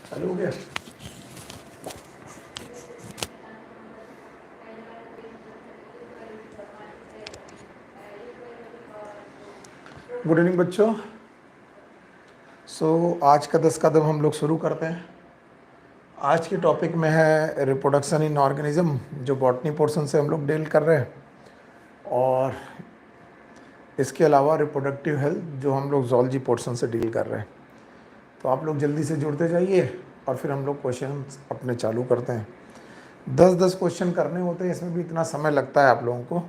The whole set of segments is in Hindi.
चालू हो गया। गुड इवनिंग बच्चों। आज का 10 कदम हम लोग शुरू करते हैं। आज के टॉपिक में है रिप्रोडक्शन इन ऑर्गेनिज्म, जो बॉटनी पोर्शन से हम लोग डील कर रहे हैं, और इसके अलावा रिप्रोडक्टिव हेल्थ जो हम लोग जूलॉजी पोर्शन से डील कर रहे हैं। तो आप लोग जल्दी से जुड़ते जाइए और फिर हम लोग क्वेश्चन अपने चालू करते हैं। 10-10 क्वेश्चन करने होते हैं, इसमें भी इतना समय लगता है आप लोगों को,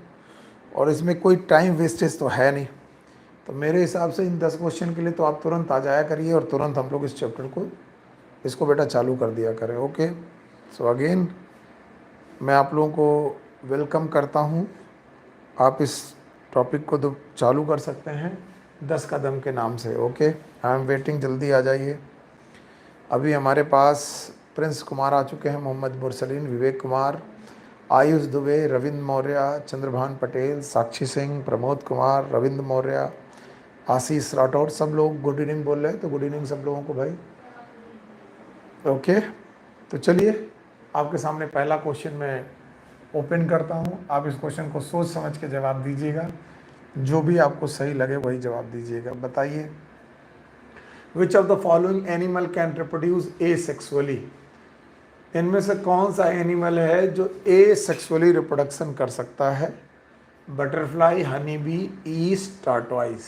और इसमें कोई टाइम वेस्टेज तो है नहीं। तो मेरे हिसाब से इन 10 क्वेश्चन के लिए तो आप तुरंत आ जाया करिए और तुरंत हम लोग इस चैप्टर को, इसको बेटा चालू कर दिया करें। ओके, सो अगेन मैं आप लोगों को वेलकम करता हूँ। आप इस टॉपिक को तो चालू कर सकते हैं 10 कदम के नाम से। ओके, आई एम वेटिंग, जल्दी आ जाइए। अभी हमारे पास प्रिंस कुमार आ चुके हैं, मोहम्मद मुरसलीन, विवेक कुमार, आयुष दुबे, रविंद्र मौर्य, चंद्रभान पटेल, साक्षी सिंह, प्रमोद कुमार, रविंद्र मौर्य, आशीष राठौर, सब लोग गुड इवनिंग बोल रहे हैं। तो गुड इवनिंग सब लोगों को भाई। ओके, तो चलिए आपके सामने पहला क्वेश्चन मैं ओपन करता हूँ। आप इस क्वेश्चन को सोच समझ के जवाब दीजिएगा, जो भी आपको सही लगे वही जवाब दीजिएगा। बताइए, विच of the following animal can reproduce asexually? इनमें से कौन सा एनिमल है जो एसेक्सुअली रिप्रोडक्शन कर सकता है? Butterfly, honey bee, yeast, tortoise.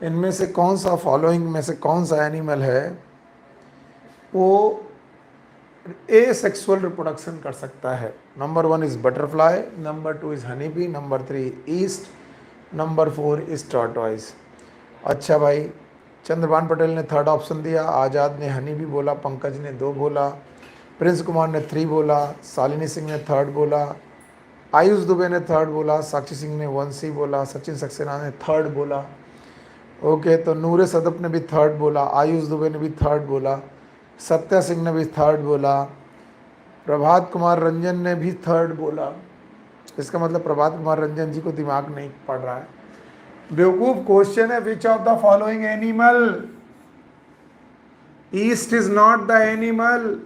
इनमें से कौन सा, फॉलोइंग में से कौन सा एनिमल है वो एसेक्सुअल रिप्रोडक्शन कर सकता है? Number 1 is butterfly, number 2 is honey bee, number 3 yeast, number 4 is tortoise. अच्छा भाई, चंद्रभान पटेल ने थर्ड ऑप्शन दिया, आज़ाद ने हनी बी बोला, पंकज ने 2 बोला, प्रिंस कुमार ने 3 बोला, शालिनी सिंह ने थर्ड बोला, आयुष दुबे ने थर्ड बोला, साक्षी सिंह ने 1C बोला, सचिन सक्सेना ने थर्ड बोला। ओके, तो नूरे सदप ने भी थर्ड बोला, आयुष दुबे ने भी थर्ड बोला, सत्या सिंह ने भी थर्ड बोला, प्रभात कुमार रंजन ने भी थर्ड बोला। इसका मतलब प्रभात कुमार रंजन जी को दिमाग नहीं पड़ रहा है। बेवकूफ क्वेश्चन है, which of the following animal? East is not the animal,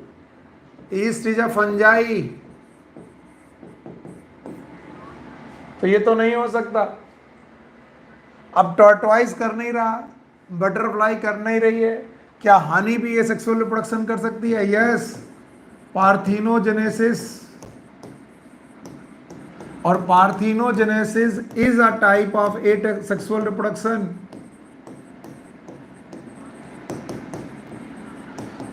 east is a fungi. तो ये तो नहीं हो सकता। अब टॉर्टवाइज कर नहीं रहा, बटरफ्लाई कर नहीं रही है, क्या हनी भी ये सेक्सुअल रिप्रोडक्शन कर सकती है? यस, पार्थिनोजेनेसिस, और parthenogenesis is a type of sexual reproduction.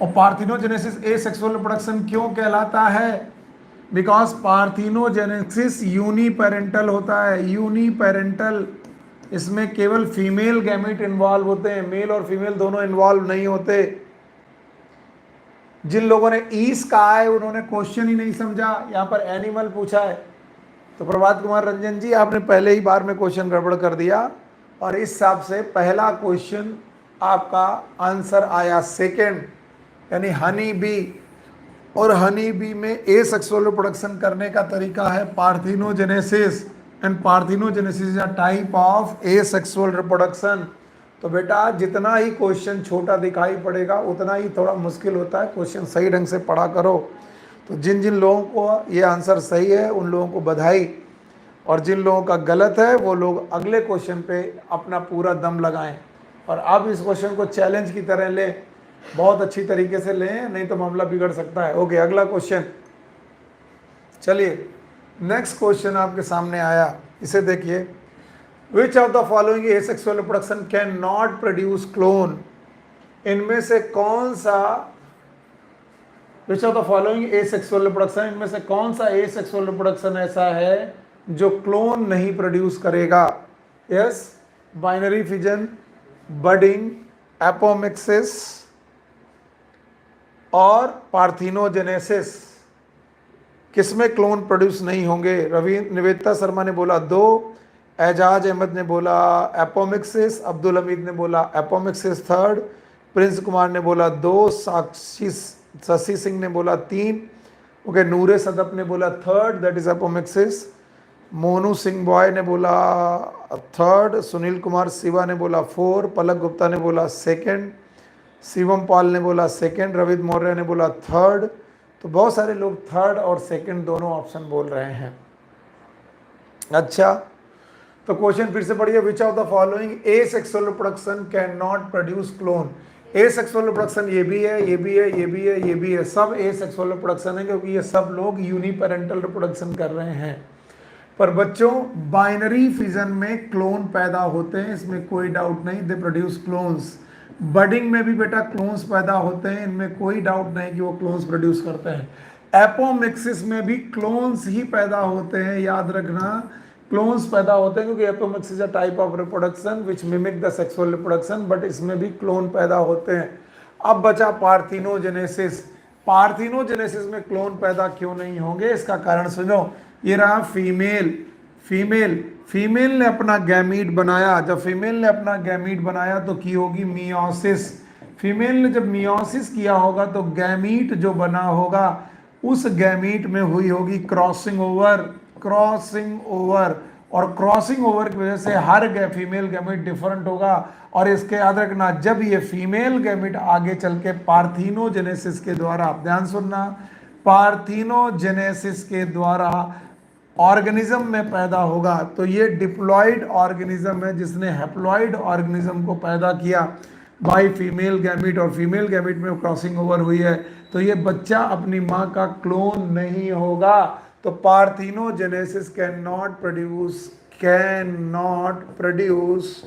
और पार्थिनोजेनेसिस एसेक्सुअल रिप्रोडक्शन क्यों कहलाता है? बिकॉज पार्थिनोजेनेसिस यूनिपेरेंटल होता है, यूनिपेरेंटल। इसमें केवल फीमेल गैमेट इन्वॉल्व होते हैं, मेल और फीमेल दोनों इन्वॉल्व नहीं होते। जिन लोगों ने ईस कहा है उन्होंने क्वेश्चन ही नहीं समझा, यहाँ पर एनिमल पूछा है। तो प्रभात कुमार रंजन जी, आपने पहले ही बार में क्वेश्चन गड़बड़ कर दिया, और इस हिसाब से पहला क्वेश्चन आपका आंसर आया सेकेंड, यानी हनी बी। और हनी बी में एसेक्सुअल रिप्रोडक्शन करने का तरीका है parthenogenesis, and parthenogenesis is a type of asexual reproduction. तो बेटा जितना ही क्वेश्चन छोटा दिखाई पड़ेगा उतना ही थोड़ा मुश्किल होता है, क्वेश्चन सही ढंग से पढ़ा करो। तो जिन जिन लोगों को ये आंसर सही है उन लोगों को बधाई, और जिन लोगों का गलत है वो लोग अगले क्वेश्चन पे अपना पूरा दम लगाएं। और आप इस क्वेश्चन को चैलेंज की तरह लें, बहुत अच्छी तरीके से लें, नहीं तो मामला बिगड़ सकता है। ओके, अगला क्वेश्चन। चलिए, नेक्स्ट क्वेश्चन आपके सामने आया, इसे देखिए। विच of the following asexual reproduction can not produce clone? इनमें से कौन सा, विच of the following asexual reproduction, इनमें से कौन सा एसेक्सुअल रिप्रोडक्शन ऐसा है जो क्लोन नहीं प्रोड्यूस करेगा? Yes, binary fission, budding, apomixis और पार्थिनोजेनेसिस। किसमें क्लोन प्रोड्यूस नहीं होंगे? निवेदिता शर्मा ने बोला 2, एजाज अहमद ने बोला एपोमिक्सिस, अब्दुल हमीद ने बोला एपोमिक्सिस थर्ड, प्रिंस कुमार ने बोला 2, शशि सिंह ने बोला 3, ओके, नूरे सदप ने बोला third, that is apomixis, Monu Singh boy ने बोला थर्ड, सुनील कुमार सिवा ने बोला 4, पलक गुप्ता ने बोला सेकंड, शिवम पाल ने बोला सेकंड, रविंद्र मौर्य ने बोला थर्ड। तो बहुत सारे लोग थर्ड और सेकंड दोनों ऑप्शन बोल रहे हैं। अच्छा, तो क्वेश्चन फिर से पढ़िए। विच of the following A sexual reproduction can not produce clone. A sexual reproduction ये भी है, ये भी है, ये भी है, ये भी है, सब ए सेक्सुअल रिप्रोडक्शन है, क्योंकि ये सब लोग यूनिपेरेंटल रिप्रोडक्शन कर रहे हैं। पर बच्चों, बाइनरी फिजन में क्लोन पैदा होते हैं, इसमें कोई डाउट नहीं, दे प्रोड्यूस क्लोन्स। बडिंग में भी बेटा क्लोन्स पैदा होते हैं, इनमें कोई डाउट नहीं कि वो क्लोन्स प्रोड्यूस करते हैं। एपोमिक्सिस में भी क्लोन्स ही पैदा होते हैं, याद रखना, क्लोन्स पैदा होते हैं, क्योंकि apomixis a type of reproduction which mimic the sexual reproduction, but इसमें भी क्लोन पैदा होते हैं। अब बचा पार्थिनोजेनेसिस। पार्थिनोजेनेसिस में क्लोन पैदा क्यों नहीं होंगे, इसका कारण सुनो। ये रहा फीमेल ने अपना गैमीट बनाया। जब फीमेल ने अपना गैमीट बनाया तो की होगी मियोसिस। फीमेल ने जब मियोसिस किया होगा तो गैमीट जो बना होगा उस गैमीट में हुई होगी क्रॉसिंग ओवर, और क्रॉसिंग ओवर की वजह से हर फीमेल गैमीट डिफरेंट होगा। और इसके याद रखना, जब ये फीमेल गैमीट आगे चल के पार्थिनोजेनेसिस के द्वारा, ध्यान सुनना, पार्थिनोजेनेसिस के द्वारा ऑर्गेनिज्म में पैदा होगा, तो ये डिप्लॉइड ऑर्गेनिज्म है जिसने हैप्लॉइड ऑर्गेनिज्म को पैदा किया बाय फीमेल गैमीट, और फीमेल गैमीट में क्रॉसिंग ओवर हुई है, तो ये बच्चा अपनी माँ का क्लोन नहीं होगा। तो parthenogenesis can not produce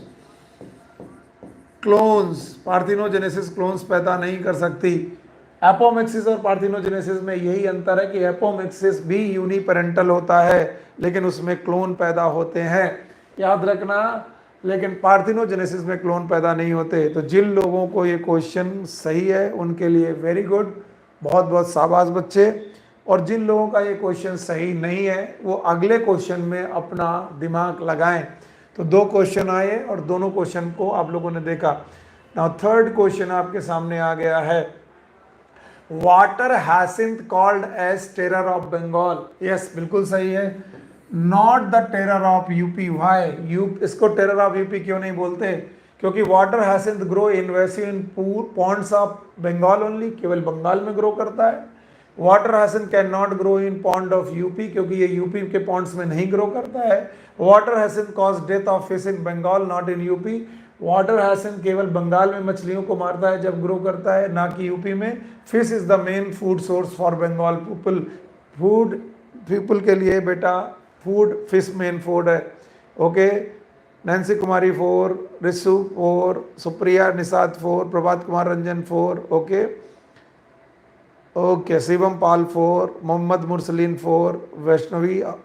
clones. Parthenogenesis clones पैदा नहीं कर सकती। एपोमिक्सिस और पार्थिनोजेनेसिस में यही अंतर है कि एपोमिक्सिस भी यूनिपेरेंटल होता है, लेकिन उसमें क्लोन पैदा होते हैं, याद रखना, लेकिन पार्थिनोजेनेसिस में क्लोन पैदा नहीं होते। तो जिन लोगों को ये क्वेश्चन सही है उनके लिए वेरी गुड, बहुत बहुत शाबाश बच्चे। और जिन लोगों का ये क्वेश्चन सही नहीं है वो अगले क्वेश्चन में अपना दिमाग लगाएं। तो 2 क्वेश्चन आए और दोनों क्वेश्चन को आप लोगों ने देखा। नाउ थर्ड क्वेश्चन आपके सामने आ गया है, water hyacinth called as terror of Bengal. Yes, बिल्कुल सही है, not the terror of UP. Why इसको टेरर ऑफ यूपी क्यों नहीं बोलते? क्योंकि water hyacinth grow invasive in ponds of Bengal only, केवल बंगाल में ग्रो करता है। Water hyacinth can not grow in pond of UP, क्योंकि ये यूपी के पॉन्ड्स में नहीं ग्रो करता है। Water hyacinth cause death of fish in Bengal not in UP. Water hyacinth केवल बंगाल में मछलियों को मारता है जब ग्रो करता है, ना कि यूपी में। Fish is the main food source for Bengal people के लिए बेटा फूड, फिश मेन फूड है। Okay, Nancy Kumari 4, Risu 4, Supriya Nishad 4, Prabhat Kumar Ranjan 4, okay, Shivam Pal 4, Mohammad Mursaleen 4,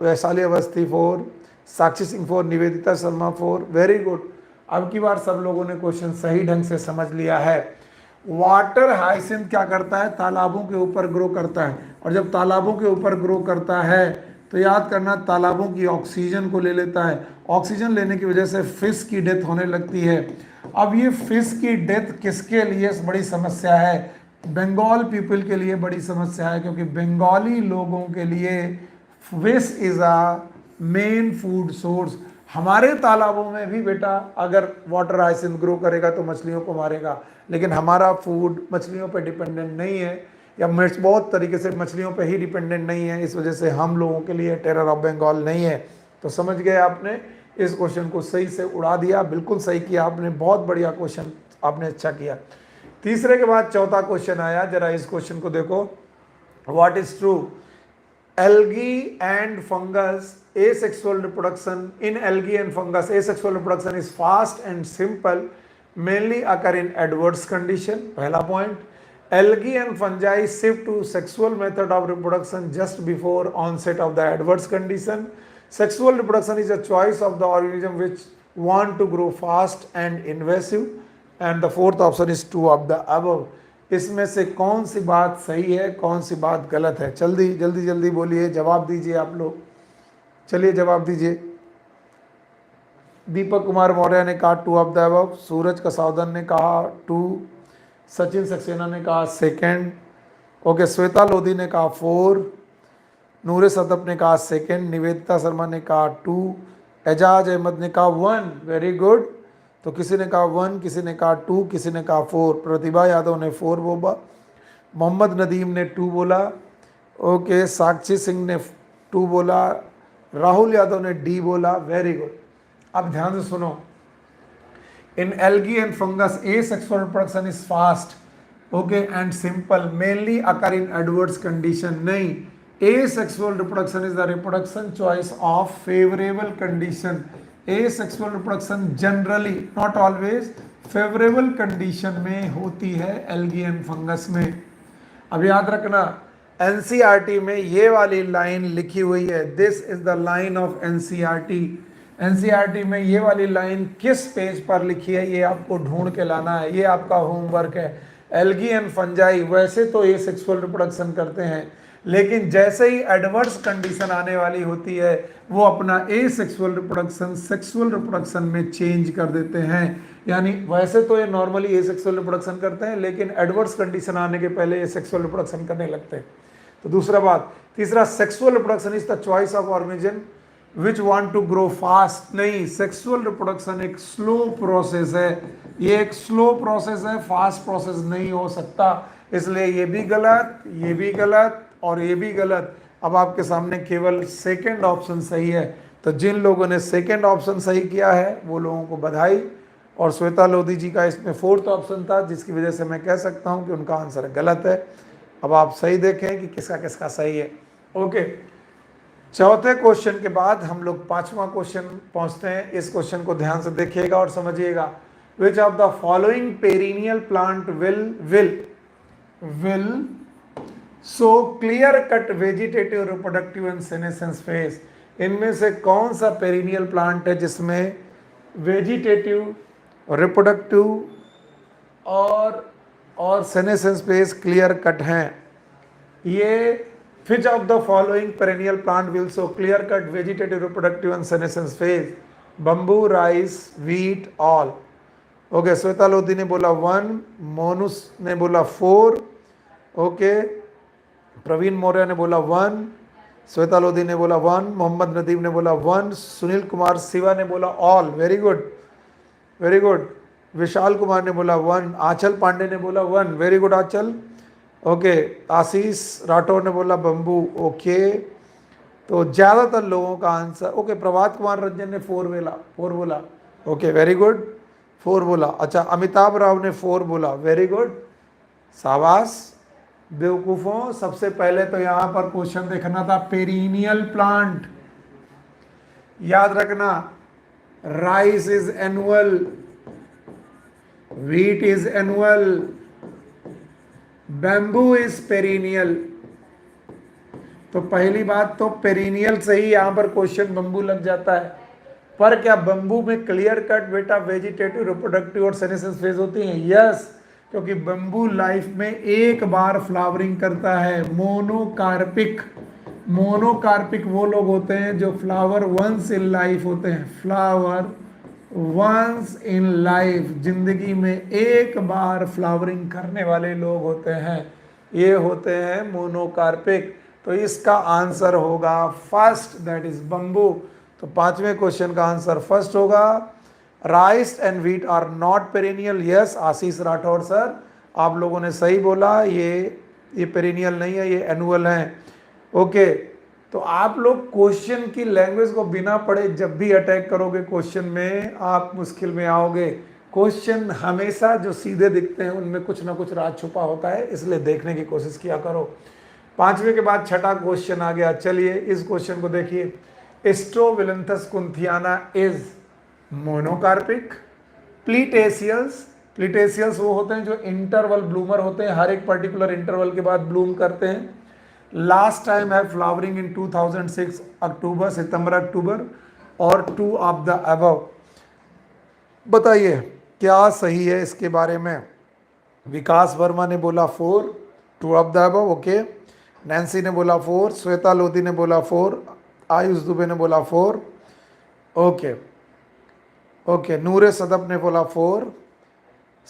Vaishali Awasthi 4, Sakshi Singh 4, Nivedita Sharma 4, very good. अब की बार सब लोगों ने क्वेश्चन सही ढंग से समझ लिया है। वाटर हाइसिंथ क्या करता है? तालाबों के ऊपर ग्रो करता है, और जब तालाबों के ऊपर ग्रो करता है तो याद करना, तालाबों की ऑक्सीजन को ले लेता है। ऑक्सीजन लेने की वजह से फिश की डेथ होने लगती है। अब ये फिश की डेथ किसके लिए बड़ी समस्या है? बंगाल पीपल के लिए बड़ी समस्या है, क्योंकि बंगाली लोगों के लिए fish is a main food source. हमारे तालाबों में भी बेटा अगर वाटर हाइसिंथ ग्रो करेगा तो मछलियों को मारेगा, लेकिन हमारा फूड मछलियों पर डिपेंडेंट नहीं है, या बहुत तरीके से मछलियों पे ही डिपेंडेंट नहीं है। इस वजह से हम लोगों के लिए टेरर ऑफ बंगाल नहीं है। तो समझ गए आपने, इस क्वेश्चन को सही से उड़ा दिया, बिल्कुल सही किया आपने, बहुत बढ़िया क्वेश्चन आपने, अच्छा किया। तीसरे के बाद चौथा क्वेश्चन आया, जरा इस क्वेश्चन को देखो। What is true? Algae and fungus asexual reproduction in algae and fungus, asexual reproduction is fast and simple, mainly occur in adverse condition. पहला point, algae and fungi shift to sexual method of reproduction just before onset of the adverse condition. Sexual reproduction is a choice of the organism which want to grow fast and invasive, and the fourth option is two of the above. इसमें से कौन सी बात सही है, कौन सी बात गलत है? जल्दी जल्दी जल्दी बोलिए, जवाब दीजिए आप लोग, चलिए जवाब दीजिए। दीपक कुमार मौर्य ने कहा 2 ऑफ द अबव, सूरज कसाउदन ने कहा 2, सचिन सक्सेना ने कहा 2nd, ओके, श्वेता लोधी ने कहा 4, नूर सदफ ने कहा सेकंड, निवेदिता शर्मा ने कहा 2, एजाज अहमद ने कहा 1, वेरी गुड। तो किसी ने कहा 1, किसी ने कहा 2, किसी ने कहा 4। प्रतिभा यादव ने 4 बोला, मोहम्मद नदीम ने 2 बोला, ओके। साक्षी सिंह ने 2 बोला, राहुल यादव ने डी बोला, वेरी गुड। अब ध्यान से सुनो, in algae and fungus asexual reproduction is fast, okay, and simple, mainly occur in adverse condition। नहीं, asexual reproduction is the reproduction choice of favorable condition। asexual reproduction generally, not always, favorable condition में होती है एल्गी एंड फंगस में। अब याद रखना, एनसीईआरटी में ये वाली लाइन लिखी हुई है, this is the line of NCERT. NCERT में ये वाली लाइन किस पेज पर लिखी है ये आपको ढूंढ के लाना है, ये आपका होमवर्क है। एल्गी एंड फंजाई वैसे तो एसेक्सुअल रिप्रोडक्शन करते हैं, लेकिन जैसे ही एडवर्स कंडीशन आने वाली होती है वो अपना एसेक्सुअल रिप्रोडक्शन सेक्सुअल रिप्रोडक्शन में चेंज कर देते हैं। यानी वैसे तो ये नॉर्मली एसेक्सुअल रिप्रोडक्शन करते हैं, लेकिन एडवर्स कंडीशन आने के पहले एसेक्सुअल रिप्रोडक्शन करने लगते हैं। तो दूसरा बात। तीसरा, sexual reproduction is the choice of organism which want to grow fast. नहीं, सेक्सुअल रिप्रोडक्शन एक स्लो प्रोसेस है, ये एक स्लो प्रोसेस है, फास्ट प्रोसेस नहीं हो सकता। इसलिए ये भी गलत, ये भी गलत और ये भी गलत। अब आपके सामने केवल सेकंड ऑप्शन सही है। तो जिन लोगों ने सेकंड ऑप्शन सही किया है वो लोगों को बधाई, और श्वेता लोधी जी का इसमें फोर्थ ऑप्शन था, जिसकी वजह से मैं कह सकता हूं कि उनका आंसर गलत है। अब आप सही देखें कि किसका किसका सही है। ओके, चौथे क्वेश्चन के बाद हम लोग पांचवा क्वेश्चन पहुंचते हैं। इस क्वेश्चन को ध्यान से देखिएगा और समझिएगा। Which of the following perennial plant will show clear cut vegetative reproductive and senescence phase. इनमें से कौन सा पेरिनियल प्लांट है जिसमें वेजिटेटिव, रिप्रोडक्टिव और सेनेसेंस फेज क्लियर कट हैं? ये which of the following perennial plant will show clear cut vegetative reproductive and senescence phase? bamboo, rice, wheat, all। Okay, Shweta Lodhi ने बोला 1, मोनुस ने बोला 4, ओके, प्रवीण मौर्य ने बोला 1, श्वेता लोधी ने बोला 1, मोहम्मद नदीम ने बोला 1, सुनील कुमार सिवा ने बोला all, very good very good. Vishal Kumar ने बोला 1, आंचल पांडे ने बोला 1, very good Anchal, okay. Ashish Rathore ने बोला बम्बू, ओके। तो ज़्यादातर लोगों का आंसर, ओके। प्रभात कुमार रंजन ने 4 बोला, ओके, वेरी गुड, 4 बोला। अच्छा, अमिताभ राव ने 4 बोला, वेरी गुड, शाबाश। बेवकूफ़ों, सबसे पहले तो यहाँ पर क्वेश्चन देखना था पेरिनियल प्लांट। याद रखना, rice is annual, wheat is annual, bamboo is perennial. तो पहली बात तो पेरिनियल से ही यहां पर क्वेश्चन बम्बू लग जाता है। पर क्या बम्बू में क्लियर कट बेटा वेजिटेटिव, रिप्रोडक्टिव और सेनेसेंस फेज होती हैं? यस, क्योंकि बम्बू लाइफ में एक बार फ्लावरिंग करता है। मोनोकार्पिक, मोनोकार्पिक वो लोग होते हैं जो फ्लावर वंस इन लाइफ होते हैं। फ्लावर वंस इन लाइफ, जिंदगी में एक बार फ्लावरिंग करने वाले लोग होते हैं, ये होते हैं मोनोकार्पिक। तो इसका आंसर होगा फर्स्ट, दैट इज बम्बू। तो पांचवें क्वेश्चन का आंसर फर्स्ट होगा। Rice and wheat are not perennial. Yes, Ashish Rathore sir, आप लोगों ने सही बोला, ये पेरिनियल नहीं है, ये एनुअल है। ओके, तो आप लोग क्वेश्चन की लैंग्वेज को बिना पढ़े जब भी अटैक करोगे क्वेश्चन में, आप मुश्किल में आओगे। क्वेश्चन हमेशा जो सीधे दिखते हैं उनमें कुछ ना कुछ राज छुपा होता है, इसलिए देखने की कोशिश किया करो। पांचवें के बाद छठा क्वेश्चन आ गया। चलिए इस क्वेश्चन को देखिए। स्ट्रोविलंथस कुंथियाना इज मोनोकार्पिक। प्लीटेशियल्स, प्लीटेशियल्स वो होते हैं जो इंटरवल ब्लूमर होते हैं, हर एक पर्टिकुलर इंटरवल के बाद ब्लूम करते हैं। लास्ट टाइम है फ्लावरिंग इन 2006 अक्टूबर, सितंबर अक्टूबर, और 2 ऑफ द अबव। बताइए क्या सही है इसके बारे में? विकास वर्मा ने बोला 4, 2 of the above, okay. Nancy ने बोला 4, श्वेता लोधी ने बोला 4, आयुष दुबे ने बोला 4, ओके ओके। नूरे सदफ ने बोला 4,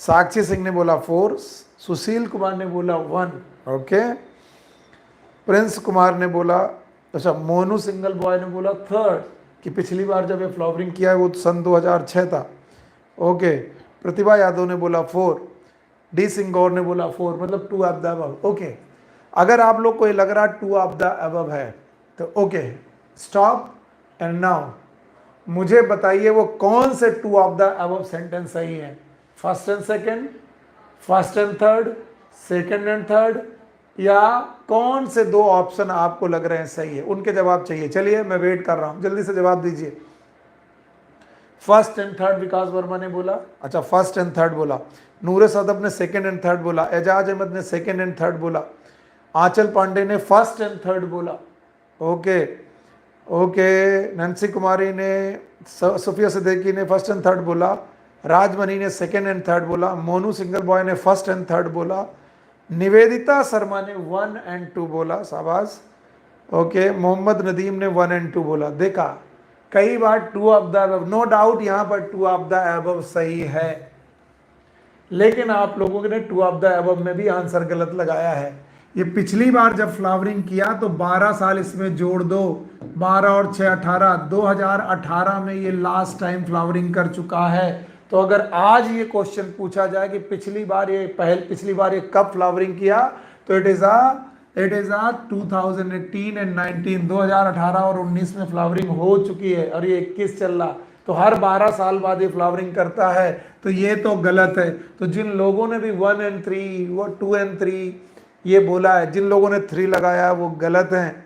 साक्षी सिंह ने बोला 4, सुशील कुमार ने बोला 1, ओके। प्रिंस कुमार ने बोला अच्छा, मोनू सिंगल बॉय ने बोला थर्ड, कि पिछली बार जब ये फ्लावरिंग किया है वो सन 2006 था। ओके, प्रतिभा यादव ने बोला 4, डी सिंगौर ने बोला 4, मतलब 2 ऑफ द अबव। ओके, अगर आप लोग को ये लग रहा 2 ऑफ द अबव है तो ओके, स्टॉप एंड नाउ मुझे बताइए वो कौन से 2 ऑफ द अबव सेंटेंस सही है। First and second, first and third, second and third, या कौन से 2 ऑप्शन आपको लग रहे हैं सही है, उनके जवाब चाहिए। चलिए मैं वेट कर रहा हूं, जल्दी से जवाब दीजिए। फर्स्ट एंड थर्ड विकास वर्मा ने बोला, अच्छा फर्स्ट एंड थर्ड बोला। नूरे सदब ने सेकंड एंड थर्ड बोला। एजाज अहमद ने सेकंड एंड थर्ड बोला। आंचल पांडे ने फर्स्ट एंड थर्ड बोला। ओके ओके, नंसी कुमारी ने, सुफिया सिद्दीकी ने फर्स्ट एंड थर्ड बोला। राजमणि ने सेकंड एंड थर्ड बोला। मोनू सिंगल बॉय ने फर्स्ट एंड थर्ड बोला। निवेदिता शर्मा ने 1 एंड 2 बोला, शाबाश। ओके, मोहम्मद नदीम ने 1 एंड 2 बोला। देखा, कई बार 2 of the above, no doubt यहां पर 2 ऑफ द अबव सही है, लेकिन आप लोगों ने 2 ऑफ द अबव में भी आंसर गलत लगाया है। ये पिछली बार जब फ्लावरिंग किया तो 12 साल इसमें जोड़ दो, 12 और 6 18, 2018 में ये लास्ट टाइम फ्लावरिंग कर चुका है। तो अगर आज ये क्वेश्चन पूछा जाए कि पिछली बार ये कब फ्लावरिंग किया, तो इट इज आ 2018 एंड 19, 2018 और 19 में फ्लावरिंग हो चुकी है और ये 21 चल रहा, तो हर 12 साल बाद ये फ्लावरिंग करता है, तो ये तो गलत है। तो जिन लोगों ने भी 1 एंड 3, वो 2 एंड 3 ये बोला है, जिन लोगों ने 3 लगाया वो गलत हैं।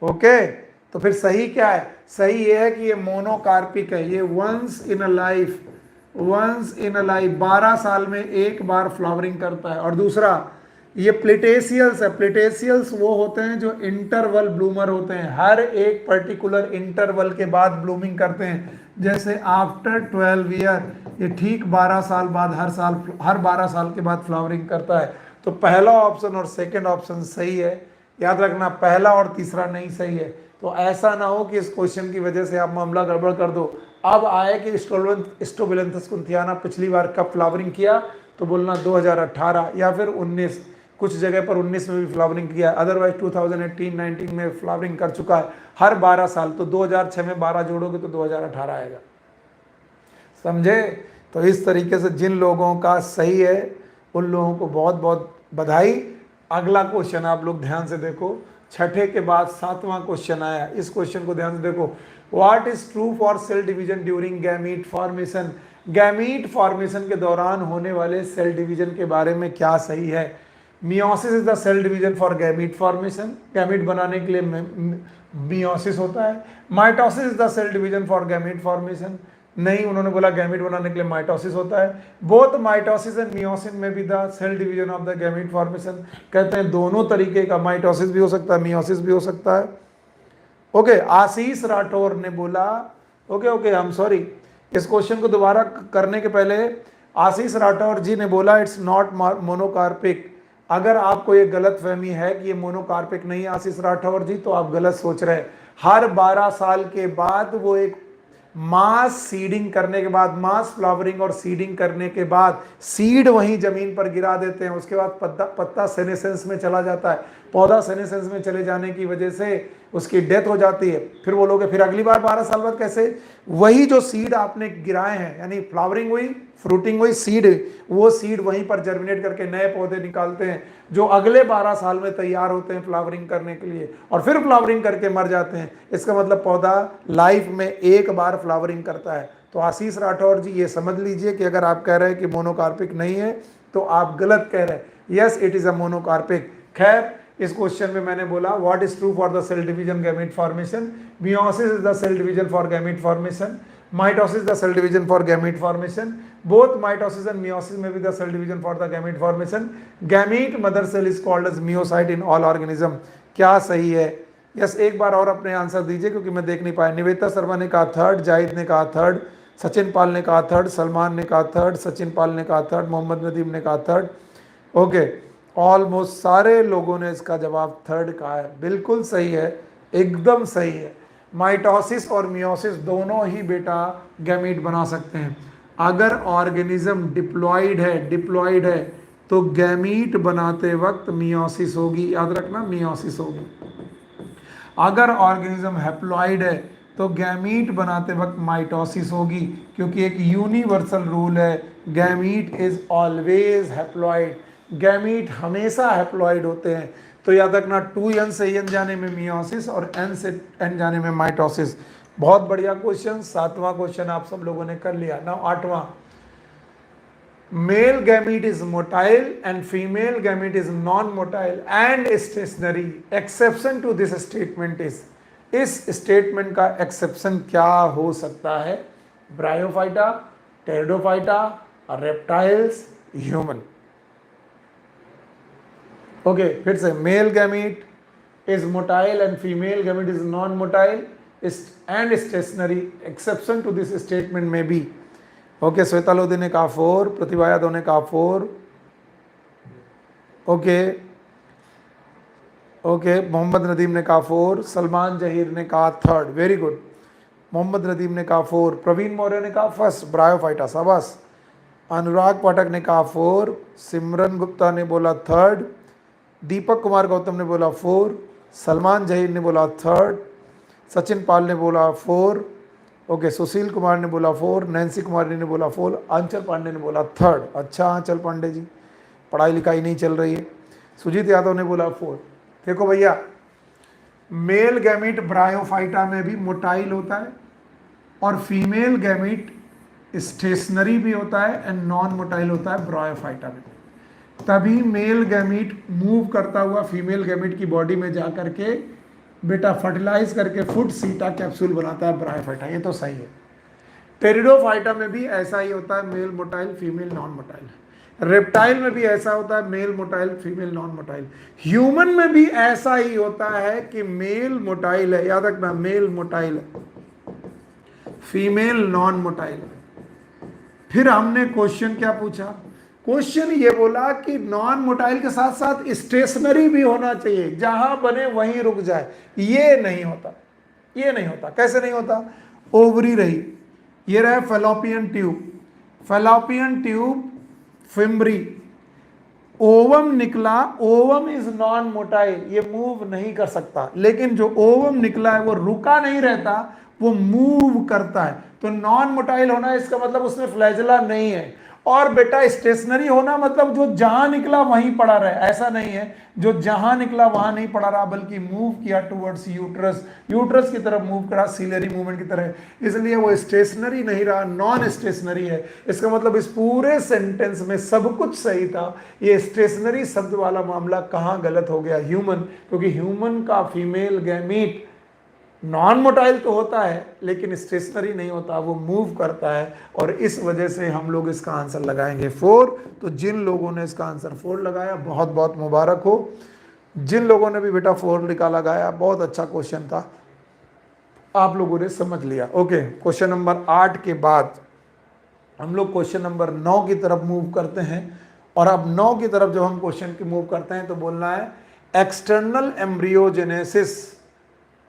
ओके, तो फिर सही क्या है? सही ये है कि ये मोनोकार्पिक है, ये वंस इन अ लाइफ, 12 साल में एक बार फ्लावरिंग करता है। और दूसरा, ये प्लेटेशियल्स है। प्लेटेशियल्स वो होते हैं जो इंटरवल ब्लूमर होते हैं, हर एक पर्टिकुलर इंटरवल के बाद ब्लूमिंग करते हैं। जैसे आफ्टर 12 ईयर, ये ठीक 12 साल बाद, हर 12 साल के बाद फ्लावरिंग करता है। तो पहला ऑप्शन और सेकंड ऑप्शन सही है, याद रखना, पहला और तीसरा नहीं सही है। तो ऐसा ना हो कि इस क्वेश्चन की वजह से आप मामला गड़बड़ कर दो। अब आए कि स्ट्रोबिलंथस कुंथियाना पिछली बार कब फ्लावरिंग किया, तो बोलना 2018 या फिर 19, कुछ जगह पर 19 में भी फ्लावरिंग किया, अदरवाइज 2018-19 में फ्लावरिंग कर चुका है हर 12 साल। तो 2006 में 12 जोड़ोगे तो 2018 आएगा, समझे? तो इस तरीके से जिन लोगों का सही है उन लोगों को बहुत बहुत बधाई। अगला क्वेश्चन आप लोग ध्यान से देखो, छठे के बाद 7वां क्वेश्चन आया, इस क्वेश्चन को ध्यान से देखो। What is true for sale division during gamete formation? Gamete formation के दौरान होने वाले सेल डिवीजन के बारे में क्या सही है? Meiosis is the cell division for gamete formation, gamete बनाने के लिए मियोसिस होता है। Mitosis is the cell division for gamete formation, नहीं, उन्होंने बोला गैमीट बनाने के लिए माइटोसिस होता है। बोथ माइटोसिस एंड मियोसिस में भी the cell division of the gamete formation, कहते हैं दोनों तरीके का, माइटोसिस भी हो सकता है, मियोसिस भी हो सकता है। ओके, आशीष राठौर ने बोला, ओके आई एम सॉरी, इस क्वेश्चन को दोबारा करने के पहले आशीष राठौर जी ने बोला इट्स नॉट मोनोकार्पिक। अगर आपको ये गलत फहमी है कि ये मोनोकार्पिक नहीं है आशीष राठौर जी, तो आप गलत सोच रहे हैं। हर 12 साल के बाद वो एक मास सीडिंग करने के बाद, मास फ्लावरिंग और सीडिंग करने के बाद सीड वहीं जमीन पर गिरा देते हैं। उसके बाद पत्ता सेनेसेंस में चला जाता है, पौधा सेनेसेंस में चले जाने की वजह से उसकी डेथ हो जाती है। फिर वो लोग फिर अगली बार 12 साल बाद कैसे, वही जो सीड आपने गिराए हैं, यानी फ्लावरिंग हुई, फ्रूटिंग हुई, सीड, वो सीड वहीं पर जर्मिनेट करके नए पौधे निकालते हैं जो अगले 12 साल में तैयार होते हैं फ्लावरिंग करने के लिए, और फिर फ्लावरिंग करके मर जाते हैं। इसका मतलब पौधा लाइफ में एक बार फ्लावरिंग करता है। तो आशीष राठौर जी ये समझ लीजिए कि अगर आप कह रहे हैं कि मोनोकार्पिक नहीं है तो आप गलत कह रहे हैं। Yes, it is a monocarpic. खैर, इस क्वेश्चन में मैंने बोला what is true for the cell division gamete formation? Meiosis is the cell division for gamete formation, mitosis the cell division for gamete formation, both mitosis and meiosis में भी the cell division for the gamete formation. Gamete mother cell is called as meiocyte in all organism. क्या सही है? यस, एक बार और अपने आंसर दीजिए क्योंकि मैं देख नहीं पाया। निवेदिता शर्मा ने कहा थर्ड, जाहिद ने कहा थर्ड, सचिन पाल ने कहा थर्ड, सलमान ने कहा थर्ड, सचिन पाल ने कहा थर्ड, मोहम्मद नदीम ने कहा थर्ड। ओके, ऑलमोस्ट सारे लोगों ने इसका जवाब थर्ड कहा है। बिल्कुल सही है, एकदम सही है। माइटोसिस और मियोसिस दोनों ही बेटा गैमीट बना सकते हैं। अगर ऑर्गेनिज्म डिप्लॉइड है तो गैमीट बनाते वक्त मियोसिस होगी, याद रखना मियोसिस होगी। अगर ऑर्गेनिज्म हैप्लॉइड है तो गैमीट बनाते वक्त माइटोसिस होगी, क्योंकि एक यूनिवर्सल रूल है, gamete is always haploid, gamete हमेशा हैप्लॉइड होते हैं। तो याद रखना 2n से n जाने में मियोसिस और n से n जाने में माइटोसिस। बहुत बढ़िया क्वेश्चन, 7वां क्वेश्चन आप सब लोगों ने कर लिया ना। 8वां, male gamete is motile and female gamete is non motile and stationary, exception to this statement is, इस स्टेटमेंट का एक्सेप्शन क्या हो सकता है? Bryophyta, pteridophyta, reptiles, human. Okay, फिर से, male gamete is motile and female gamete is non motile and stationary, exception to this statement में बी। ओके, श्वेता लोधी ने कहा 4, प्रतिभा यादव ने कहा 4। ओके ओके, मोहम्मद नदीम ने कहा 4, सलमान जहीर ने कहा 3rd, very good. Mohammad Nadeem ने कहा 4, प्रवीण मौर्य ने कहा 1st, ब्रायोफाइटा, शाबाश। अनुराग पाठक ने कहा 4, सिमरन गुप्ता ने बोला 3rd, दीपक कुमार गौतम ने बोला 4, सलमान जहीर ने बोला 3rd, सचिन पाल ने बोला 4, ओके, सुशील कुमार ने बोला 4, नैन्सी कुमारी ने बोला 4, आंचल पांडे ने बोला 3rd। अच्छा आंचल पांडे जी, पढ़ाई लिखाई नहीं चल रही है। सुजीत यादव ने बोला 4। देखो भैया, मेल गैमीट ब्रायोफाइटा में भी मोटाइल होता है और फीमेल गैमीट स्टेशनरी भी होता है एंड नॉन मोटाइल होता है ब्रायोफाइटा में। तभी मेल गैमीट मूव करता हुआ फीमेल गैमीट की बॉडी में जा करके बेटा फर्टिलाइज करके फुट सीटा कैप्सूल बनाता है ब्रायोफाइटा, ये तो सही है। टेरिडोफाइटा में भी ऐसा ही होता है, male motile female non motile. Reptile में भी ऐसा होता है, male motile female non motile. Human में भी ऐसा ही होता है कि मेल मोटाइल है, याद रखना, मेल मोटाइल है, फीमेल नॉन मोटाइल है। फिर हमने क्वेश्चन क्या पूछा? क्वेश्चन ये बोला कि नॉन मोटाइल के साथ साथ स्टेशनरी भी होना चाहिए, जहां बने वहीं रुक जाए। ये नहीं होता, ये नहीं होता। कैसे नहीं होता? ओवरी रही, ये रहा fallopian tube, fallopian tube fimbriae, ovum निकला, ओवम इज नॉन मोटाइल, ये मूव नहीं कर सकता, लेकिन जो ओवम निकला है वो रुका नहीं रहता, वो मूव करता है। तो नॉन मोटाइल होना इसका मतलब उसमें फ्लैजेला नहीं है। और बेटा स्टेशनरी होना मतलब जो जहां निकला वहीं पड़ा रहे, ऐसा नहीं है जो जहां निकला वहां नहीं पड़ा रहा, बल्कि मूव किया टुवर्ड्स यूट्रस, यूट्रस की तरफ मूव करा, सीलरी मूवमेंट की तरह, इसलिए वो स्टेशनरी नहीं रहा, नॉन स्टेशनरी है। इसका मतलब इस पूरे सेंटेंस में सब कुछ सही था, ये स्टेशनरी शब्द वाला मामला कहाँ गलत हो गया? ह्यूमन, क्योंकि ह्यूमन का फीमेल गैमीट नॉन मोटाइल तो होता है लेकिन स्टेशनरी नहीं होता, वो मूव करता है, और इस वजह से हम लोग इसका आंसर लगाएंगे 4। तो जिन लोगों ने इसका आंसर 4 लगाया बहुत बहुत मुबारक हो। जिन लोगों ने भी बेटा 4 निकाला लगाया, बहुत अच्छा क्वेश्चन था, आप लोगों ने समझ लिया। ओके, क्वेश्चन नंबर 8 के बाद हम लोग क्वेश्चन नंबर 9 की तरफ मूव करते हैं। और अब 9 की तरफ जब हम क्वेश्चन की मूव करते हैं तो बोलना है external embryogenesis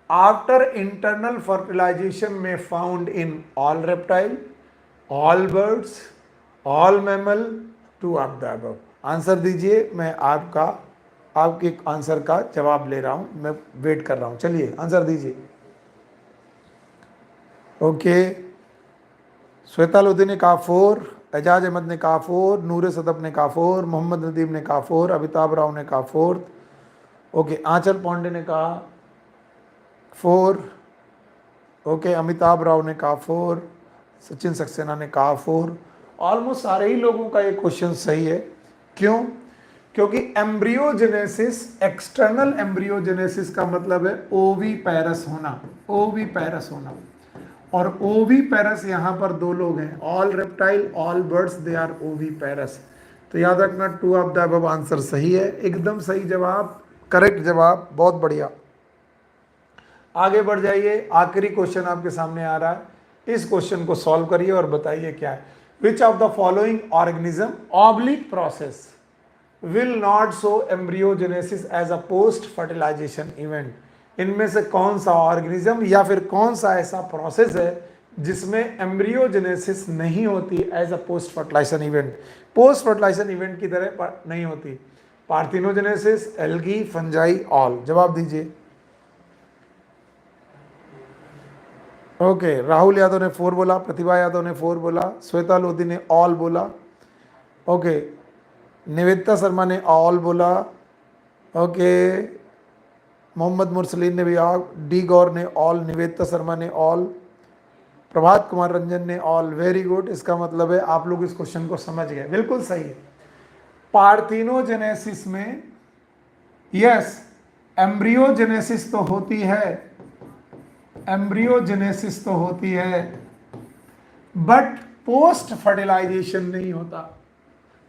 after internal fertilization may found in all reptile, all birds, all mammal, two of the above। Answer दीजिए, मैं आपके आंसर का जवाब ले रहा हूं, मैं वेट कर रहा हूं। चलिए आंसर दीजिए। ओके, श्वेता लोधी ने कहा 4, एजाज अहमद ने कहा 4, नूर सदब ने कहा 4, मोहम्मद नदीम ने कहा 4, अमिताभ राव ने कहा 4। ओके, आंचल पांडे ने कहा 4, ओके, अमिताभ राव ने कहा 4, सचिन सक्सेना ने कहा 4। ऑलमोस्ट सारे ही लोगों का ये क्वेश्चन सही है। क्यों? क्योंकि एम्ब्रियोजेनेसिस, एक्सटर्नल एम्ब्रियोजेनेसिस का मतलब है ओवी पैरस होना, ओवी पैरस होना। और ओवी पैरस यहाँ पर 2 लोग हैं, all reptile all birds they are oviparous. तो याद रखना 2 ऑफ द अबव आंसर सही है, एकदम सही जवाब, करेक्ट जवाब, बहुत बढ़िया। आगे बढ़ जाइए, आखिरी क्वेश्चन आपके सामने आ रहा है, इस क्वेश्चन को सॉल्व करिए और बताइए क्या है। Which of the following organism oblique process will not show embryogenesis as a post fertilization event? इनमें से कौन सा ऑर्गेनिज्म या फिर कौन सा ऐसा प्रोसेस है जिसमें एम्ब्रियोजेनेसिस नहीं होती as a post fertilization event? Post fertilization event की तरह नहीं होती। Parthenogenesis, algae, fungi, all. जवाब दीजिए। ओके, राहुल यादव ने 4 बोला, प्रतिभा यादव ने 4 बोला, श्वेता लोधी ने ऑल बोला। ओके, निवेदिता शर्मा ने ऑल बोला। ओके, मोहम्मद मुरसलीन ने भी ऑल, डी गौर ने ऑल, निवेदिता शर्मा ने ऑल, प्रभात कुमार रंजन ने ऑल। वेरी गुड, इसका मतलब है आप लोग इस क्वेश्चन को समझ गए, बिल्कुल सही है। पार्थिनोजेनेसिस में यस, एम्ब्रियोजेनेसिस तो होती है, एम्ब्रियोजेनेसिस तो होती है, बट पोस्ट फर्टिलाइजेशन नहीं होता।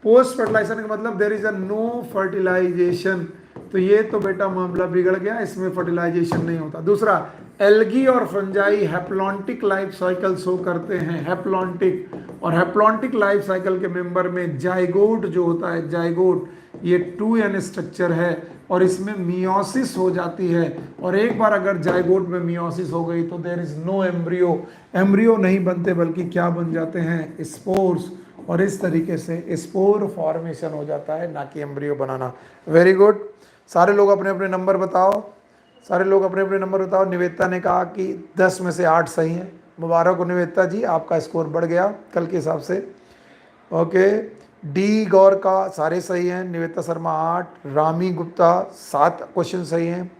पोस्ट फर्टिलाइजेशन का मतलब there is a no fertilization, तो ये तो बेटा मामला बिगड़ गया, इसमें फर्टिलाइजेशन नहीं होता। दूसरा, एल्गी और fungi haplontic life cycle show करते हैं, हैप्लॉन्टिक, और हैप्लॉन्टिक लाइफ साइकिल के मेंबर में जाइगोट जो होता है, जाइगोट, ये 2n स्ट्रक्चर है और इसमें मियोसिस हो जाती है, और एक बार अगर जाइगोट में मियोसिस हो गई तो there is no embryo, embryo नहीं बनते बल्कि क्या बन जाते हैं, स्पोर्स, और इस तरीके से स्पोर फॉर्मेशन हो जाता है, ना कि एम्ब्रियो बनाना। वेरी गुड, सारे लोग अपने अपने नंबर बताओ, सारे लोग अपने अपने नंबर बताओ। निवेदिता ने कहा कि 10 में से 8 सही हैं, मुबारक हो निवेदिता जी, आपका स्कोर बढ़ गया कल के हिसाब से। ओके, डी गौर का सारे सही हैं, निवेदिता शर्मा 8, रामी गुप्ता 7 क्वेश्चन सही हैं,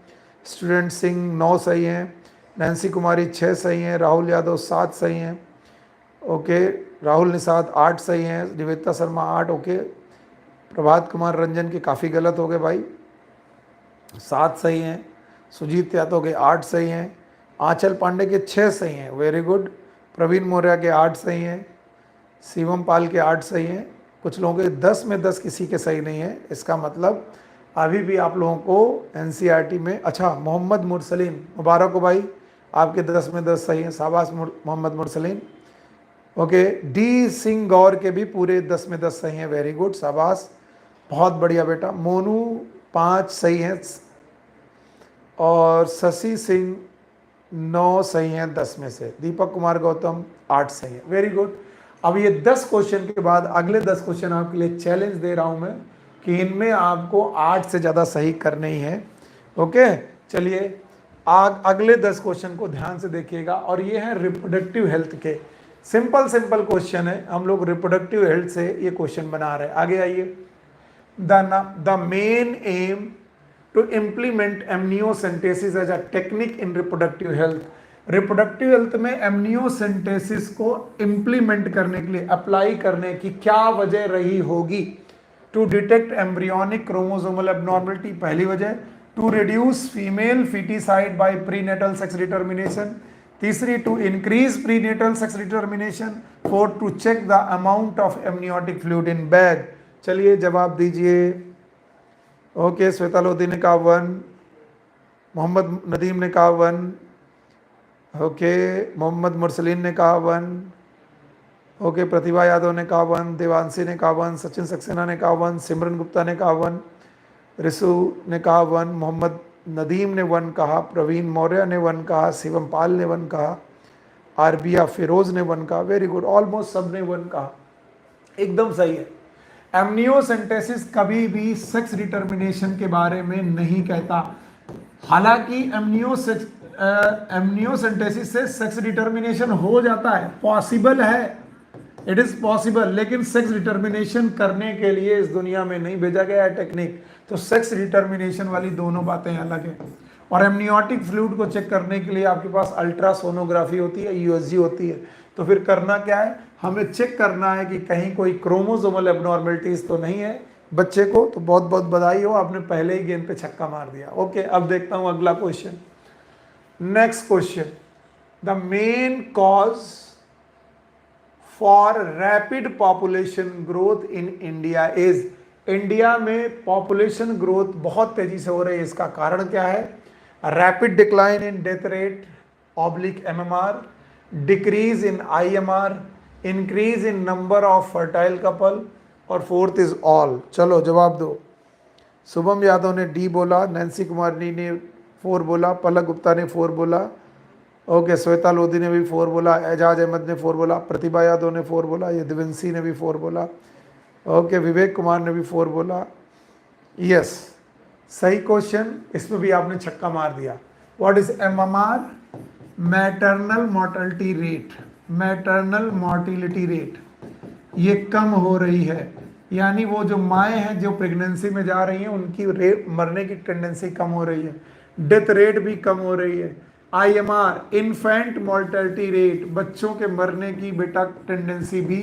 स्टूडेंट सिंह 9 सही हैं, नैन्सी कुमारी 6 सही हैं, राहुल यादव 7 सही हैं। ओके, राहुल निषाद 8 सही हैं, निवेदिता शर्मा 8। ओके, प्रभात कुमार रंजन के काफ़ी गलत हो गए भाई, 7 सही हैं, सुजीत यादव के 8 सही हैं, आंचल पांडे के 6 सही हैं, वेरी गुड, प्रवीण मौर्य के 8 सही हैं, शिवम पाल के 8 सही हैं, कुछ लोगों के 10 में 10 किसी के सही नहीं है, इसका मतलब अभी भी आप लोगों को एनसीईआरटी में, अच्छा मोहम्मद मुरसलीन, मुबारक हो भाई, आपके 10 में 10 सही हैं, शाबाश मोहम्मद मुरसलीन। ओके, डी सिंह गौर के भी पूरे 10 में 10 सही हैं, वेरी गुड, शाबाश, बहुत बढ़िया बेटा। मोनू 5 सही हैं, और शशि सिंह 9 सही हैं 10 में से, दीपक कुमार गौतम 8 सही हैं, वेरी गुड। अब ये 10 क्वेश्चन के बाद अगले 10 क्वेश्चन आपके लिए चैलेंज दे रहा हूं मैं कि इनमें आपको 8 से ज़्यादा सही करने ही है। ओके, चलिए अगले 10 क्वेश्चन को ध्यान से देखिएगा, और ये है रिप्रोडक्टिव हेल्थ के, सिंपल सिंपल क्वेश्चन है, हम लोग रिप्रोडक्टिव हेल्थ से ये क्वेश्चन बना रहे हैं। आगे आइए, the main aim to implement amniocentesis as a technique in reproductive health, reproductive health में एमनियोसेंटेसिस को इम्प्लीमेंट करने के लिए, अप्लाई करने की क्या वजह रही होगी? To detect embryonic chromosomal abnormality, पहली वजह। To reduce female foeticide by prenatal sex determination, तीसरी to increase prenatal sex determination, fourth to check the amount of amniotic fluid in bag. चलिए जवाब दीजिए। ओके, श्वेता लोधी ने कहा 1, मोहम्मद नदीम ने कहा 1, ओके, मोहम्मद मुरसलीन ने कहा 1, ओके, प्रतिभा यादव ने कहा 1, देवांशी ने कहा 1, सचिन सक्सेना ने कहा 1, सिमरन गुप्ता ने कहा 1, रिसु ने कहा 1, मोहम्मद नदीम ने 1 कहा, प्रवीण मौर्य ने 1 कहा, शिवम पाल ने 1 कहा, आरबिया फिरोज ने 1 कहा, वेरी गुड, ऑलमोस्ट सब ने 1 कहा, एकदम सही है। एमनियोसेंटेसिस कभी भी सेक्स डिटर्मिनेशन के बारे में नहीं कहता, हालांकि एमनियोसेंटेसिस से सेक्स डिटर्मिनेशन हो जाता है, पॉसिबल है, इट इज पॉसिबल, लेकिन सेक्स डिटर्मिनेशन करने के लिए इस दुनिया में नहीं भेजा गया है टेक्निक, तो सेक्स डिटर्मिनेशन वाली दोनों बातें अलग है। और एमनियोटिक फ्लूइड को चेक करने के लिए आपके पास अल्ट्रासोनोग्राफी होती है, यूएसजी होती है, तो फिर करना क्या है, हमें चेक करना है कि कहीं कोई क्रोमोसोमल एबनॉर्मलिटीज तो नहीं है बच्चे को। तो बहुत बहुत बधाई हो, आपने पहले ही गेंद पे छक्का मार दिया। ओके, अब देखता हूं अगला question. Next question, the main cause for rapid population growth in India is, India में पॉपुलेशन ग्रोथ बहुत तेजी से हो रही है, इसका कारण क्या है? Rapid decline in death rate oblique MMR, decrease in IMR, increase in number of fertile couple, और फोर्थ इज ऑल। चलो जवाब दो। शुभम यादव ने डी बोला, नैन्सी कुमारी ने 4 बोला, पलक गुप्ता ने 4 बोला, ओके, श्वेता लोधी ने भी 4 बोला, एजाज अहमद ने 4 बोला, प्रतिभा यादव ने 4 बोला, यदुवंशी ने भी 4 बोला, ओके, विवेक कुमार ने भी 4 बोला। यस, सही क्वेश्चन, इसमें भी आपने छक्का मार दिया। What is MMR? Maternal mortality rate, maternal mortality rate ये कम हो रही है, यानी वो जो माएँ हैं जो प्रेगनेंसी में जा रही हैं उनकी रेट मरने की टेंडेंसी कम हो रही है, डेथ रेट भी कम हो रही है। IMR इन्फेंट मोर्टेलिटी रेट, बच्चों के मरने की बेटा टेंडेंसी भी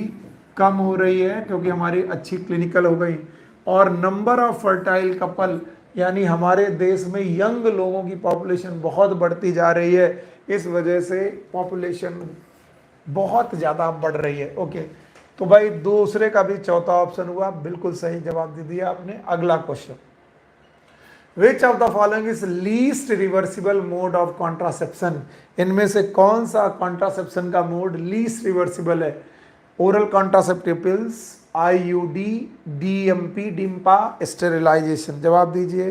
कम हो रही है क्योंकि हमारी अच्छी क्लिनिकल हो गई। और नंबर ऑफ फर्टाइल कपल, यानी हमारे देश में यंग लोगों की पॉपुलेशन बहुत बढ़ती जा रही है, इस वजह से पॉपुलेशन बहुत ज़्यादा बढ़ रही है। ओके, तो भाई दूसरे का भी चौथा ऑप्शन हुआ, बिल्कुल सही जवाब दे दिया आपने। अगला question, which of the following is least reversible mode of contraception, इनमें से कौन सा कॉन्ट्रासेप्शन का मोड लीस्ट रिवर्सिबल है? Oral contraceptive pills, IUD, DMP, DMPA, sterilisation. जवाब दीजिए।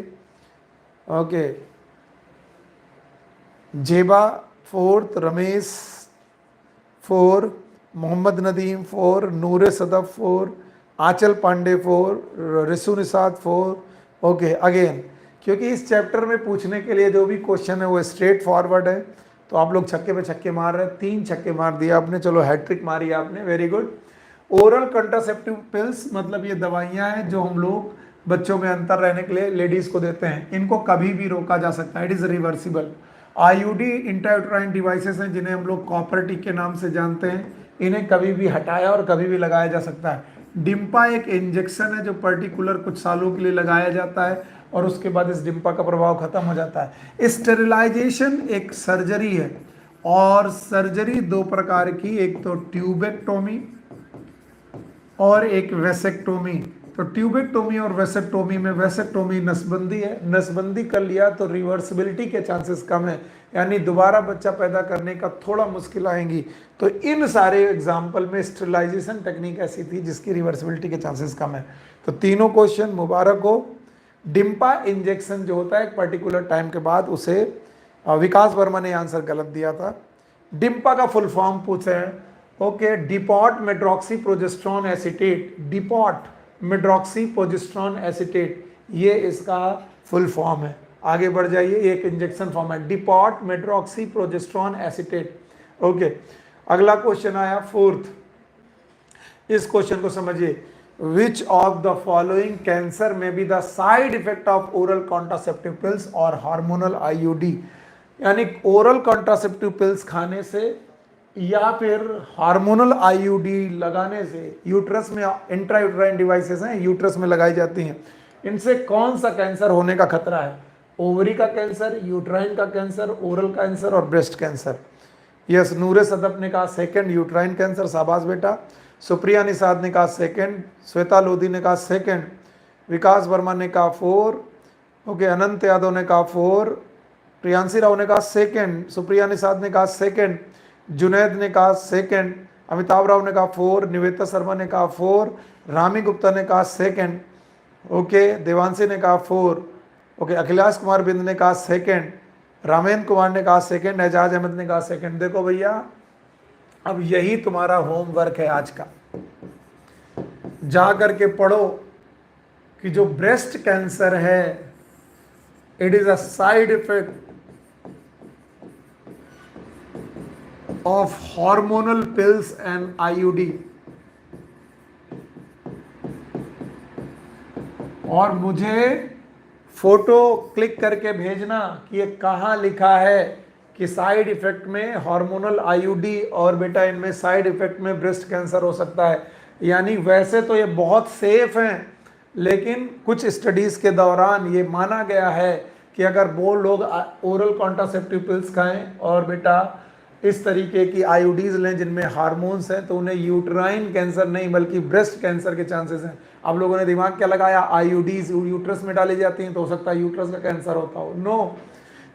Okay, Zeba 4, Ramesh 4, Mohammad Nadeem 4, Noor Sadaf 4, Anchal Pandey 4, Risu Nishad 4। Okay, again क्योंकि इस चैप्टर में पूछने के लिए जो भी क्वेश्चन है वो स्ट्रेट फॉरवर्ड है, तो आप लोग छक्के पे छक्के मार रहे हैं। 3 छक्के मार दिया आपने, चलो हैट्रिक मारी आपने, very good. Oral contraceptive pills मतलब ये दवाइयाँ हैं जो हम लोग बच्चों में अंतर रहने के लिए लेडीज को देते हैं, इनको कभी भी रोका जा सकता है, it is reversible. IUD intrauterine devices हैं जिन्हें हम लोग कॉपर टिक के नाम से जानते हैं, इन्हें कभी भी हटाया और कभी भी लगाया जा सकता है। डिम्पा एक इंजेक्शन है जो पर्टिकुलर कुछ सालों के लिए लगाया जाता है और उसके बाद इस डिम्पा का प्रभाव खत्म हो जाता है। स्टेरिलाइजेशन एक सर्जरी है, और सर्जरी 2 प्रकार की, एक तो ट्यूबेक्टोमी और एक वेसेक्टोमी। तो ट्यूबेक्टोमी और वेसेक्टोमी में वेसेक्टोमी नसबंदी है, नसबंदी कर लिया तो रिवर्सिबिलिटी के चांसेस कम है, यानी दोबारा बच्चा पैदा करने का थोड़ा मुश्किल आएंगी। तो इन सारे एग्जाम्पल में स्टेरिलाइजेशन टेक्निक ऐसी थी जिसकी रिवर्सिबिलिटी के चांसेस कम है। तो तीनों क्वेश्चन मुबारक हो। डिम्पा इंजेक्शन जो होता है एक पर्टिकुलर टाइम के बाद, उसे विकास वर्मा ने आंसर गलत दिया था। डिम्पा का फुल फॉर्म पूछे हैं। Okay, depot medroxy progesterone acetate, depot medroxy progesterone acetate, ये इसका फुल फॉर्म है। आगे बढ़ जाइए, एक इंजेक्शन फॉर्म है depot medroxy progesterone acetate. Okay, अगला क्वेश्चन आया 4th, इस क्वेश्चन को समझिए। Which of the following cancer में B the side effect of oral contraceptive pills और हार्मोनल IUD, यानी ओरल कॉन्ट्रासेप्टिव पिल्स खाने से या फिर हार्मोनल IUD लगाने से, यूट्रस में इंट्रायूट्राइन डिवाइसेस हैं, यूट्रस में लगाई जाती हैं, इनसे कौन सा कैंसर होने का खतरा है? ओवरी का कैंसर, यूट्राइन का कैंसर, ओरल कैंसर और ब्रेस्ट कैंसर। यस, नूरे सदफ ने कहा 2nd यूट्राइन कैंसर, शाबाश बेटा। सुप्रिया निषाद ने कहा 2nd, श्वेता लोधी ने कहा 2nd, विकास वर्मा ने कहा 4, ओके, अनंत यादव ने कहा 4, प्रियांशी राव ने कहा 2nd, सुप्रिया निषाद ने कहा 2nd, जुनैद ने कहा 2nd, अमिताभ राव ने कहा 4, निवेदिता शर्मा ने कहा 4, रामी गुप्ता ने कहा 2nd, ओके, देवांशी ने कहा 4, ओके, अखिलेश कुमार बिंद ने कहा 2nd, रामेंद्र कुमार ने कहा 2nd, एजाज अहमद ने कहा 2nd। देखो भैया, अब यही तुम्हारा होमवर्क है आज का, जा करके पढ़ो कि जो ब्रेस्ट कैंसर है it is a side effect of hormonal pills and IUD। और मुझे फोटो क्लिक करके भेजना कि ये कहाँ लिखा है कि साइड इफेक्ट में हार्मोनल IUD और बेटा इनमें साइड इफेक्ट में ब्रेस्ट कैंसर हो सकता है। यानी वैसे तो ये बहुत सेफ हैं, लेकिन कुछ स्टडीज़ के दौरान ये माना गया है कि अगर वो लोग ओरल कॉन्ट्रासेप्टिव पिल्स खाएं और बेटा इस तरीके की IUDs लें जिनमें हार्मोन्स हैं, तो उन्हें यूट्राइन कैंसर नहीं बल्कि ब्रेस्ट कैंसर के चांसेस हैं। आप लोगों ने दिमाग क्या लगाया, IUDs यूट्रस में डाली जाती हैं तो हो सकता है यूट्रस का कैंसर होता हो। नो,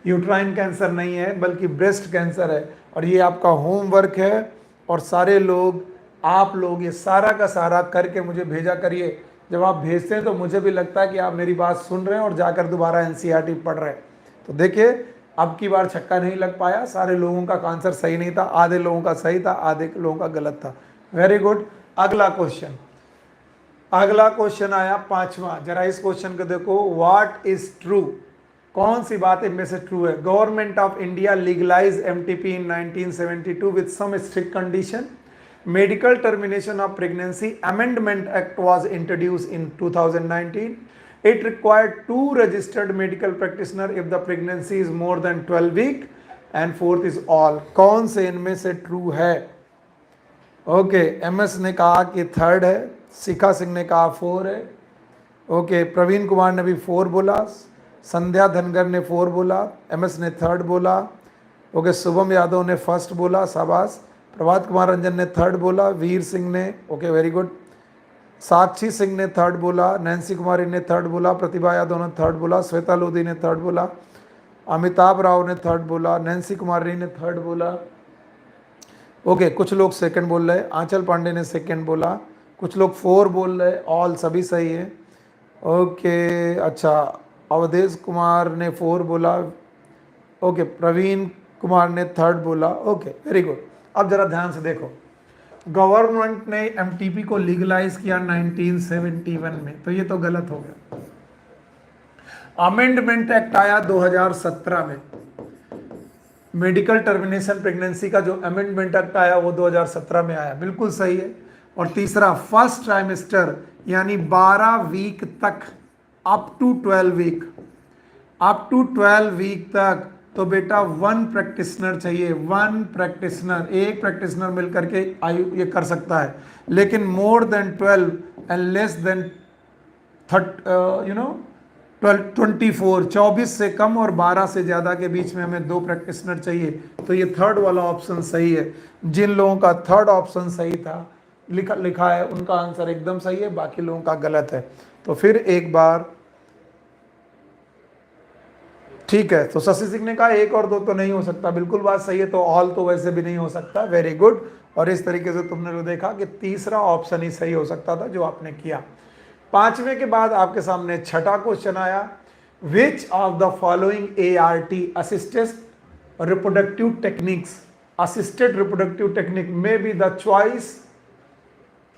यूट्राइन कैंसर नहीं है बल्कि ब्रेस्ट कैंसर है। और ये आपका होमवर्क है, और सारे लोग, आप लोग ये सारा का सारा करके मुझे भेजा करिए। जब आप भेजते हैं तो मुझे भी लगता है कि आप मेरी बात सुन रहे हैं और जाकर दोबारा NCERT पढ़ रहे हैं। तो देखिए, अब की बार छक्का नहीं लग पाया, सारे लोगों का आंसर सही नहीं था, आधे लोगों का सही था, आधे लोगों का गलत था। Very good. अगला क्वेश्चन आया 5वां, जरा इस क्वेश्चन को देखो। What is true? कौन सी बात इनमें से ट्रू है? Government of India legalise MTP in 1972 with some strict condition. Medical termination of pregnancy amendment act was introduced in 2019. It required 2 registered medical practitioner if the pregnancy is more than 12 week. And fourth is all. कौन से इनमें से ट्रू है? ओके, एमएस ने कहा कि थर्ड है, शिखा सिंह ने कहा 4 है. ओके, प्रवीण कुमार ने भी 4 बोला, संध्या धनगर ने 4 बोला, एमएस ने थर्ड बोला. ओके, शुभम यादव ने फर्स्ट बोला, शाबाश. प्रभात कुमार रंजन ने थर्ड बोला, वीर सिंह ने, okay very good. Sakshi Singh ने थर्ड बोला, नैन्सी कुमारी ने थर्ड बोला, प्रतिभा यादव ने थर्ड बोला, श्वेता लोधी ने थर्ड बोला, अमिताभ राव ने थर्ड बोला, नैन्सी कुमारी ने थर्ड बोला. ओके, कुछ लोग सेकंड बोल रहे, आंचल पांडे ने सेकंड बोला, कुछ लोग 4 बोल रहे, ऑल सभी सही है. ओके, अच्छा, अवधेश कुमार ने 4 बोला. ओके, प्रवीण कुमार ने थर्ड बोला. Okay very good. अब जरा ध्यान से देखो, गवर्नमेंट ने एमटीपी को लीगलाइज किया 1971 में, तो ये तो गलत हो गया. अमेंडमेंट एक्ट आया 2017 में. मेडिकल टर्मिनेशन प्रेगनेंसी का जो अमेंडमेंट एक्ट आया वो 2017 में आया, बिल्कुल सही है. और तीसरा, फर्स्ट ट्राइमेस्टर यानी 12 वीक तक, up to 12 week, up to 12 week तक तो बेटा 1 प्रैक्टिशनर चाहिए. 1 प्रैक्टिशनर, एक प्रैक्टिशनर मिलकर के आयु ये कर सकता है. लेकिन more than 12 and less than 24, 24 से कम और 12 से ज़्यादा के बीच में हमें 2 प्रैक्टिशनर चाहिए. तो ये थर्ड वाला ऑप्शन सही है. जिन लोगों का थर्ड ऑप्शन सही था, लिखा है, उनका आंसर एकदम सही है, बाकी लोगों का गलत है. तो फिर एक बार ठीक है. तो शशि सिंह ने कहा 1 और 2 तो नहीं हो सकता, बिल्कुल बात सही है. तो ऑल तो वैसे भी नहीं हो सकता, वेरी गुड. और इस तरीके से तुमने जो देखा कि तीसरा ऑप्शन ही सही हो सकता था जो आपने किया. 5वें के बाद आपके सामने छठा क्वेश्चन आया. Which of the following ART assisted reproductive techniques, assisted reproductive technique में B the choice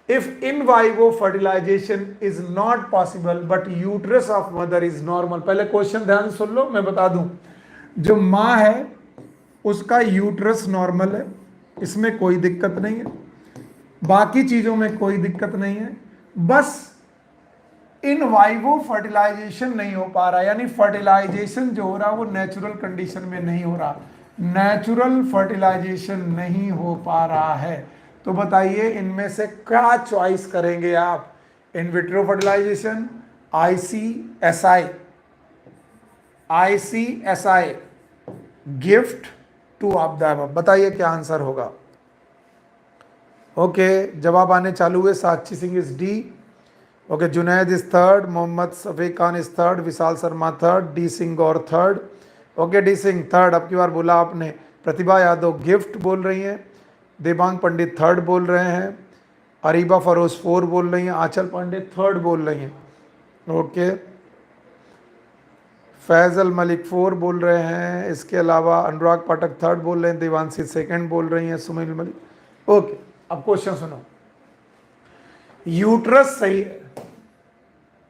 if in vivo fertilization is not possible but uterus of mother is normal. पहले क्वेश्चन ध्यान सुन लो, मैं बता दूं. जो माँ है उसका यूट्रस नॉर्मल है, इसमें कोई दिक्कत नहीं है, बाकी चीजों में कोई दिक्कत नहीं है. बस इन वाइवो फर्टिलाइजेशन नहीं हो पा रहा, यानी फर्टिलाइजेशन जो हो रहा वो नेचुरल कंडीशन में नहीं हो रहा, नेचुरल फर्टिलाइजेशन नहीं हो पा रहा है. तो बताइए इनमें से क्या चॉइस करेंगे आप? In vitro fertilization, ICSI, GIFT, 2 of the above. बताइए क्या आंसर होगा? ओके, जवाब आने चालू हुए. Sakshi Singh is D. Okay, Junaid is third, Mohammad Shafiq Khan is third, Vishal Sharma third, D Singh Gaur third. Okay, D Singh third, अब की बार बोला आपने. प्रतिभा यादव गिफ्ट बोल रही हैं, देवांग पंडित थर्ड बोल रहे हैं, अरीबा फरोज 4 बोल रही हैं, आंचल पांडे थर्ड बोल रही हैं. ओके, फैजल मलिक 4 बोल रहे हैं. इसके अलावा अनुराग पाठक थर्ड बोल रहे हैं, देवांशी सेकंड बोल रही हैं, सुनील मलिक. ओके, अब क्वेश्चन सुनो. यूट्रस सही है,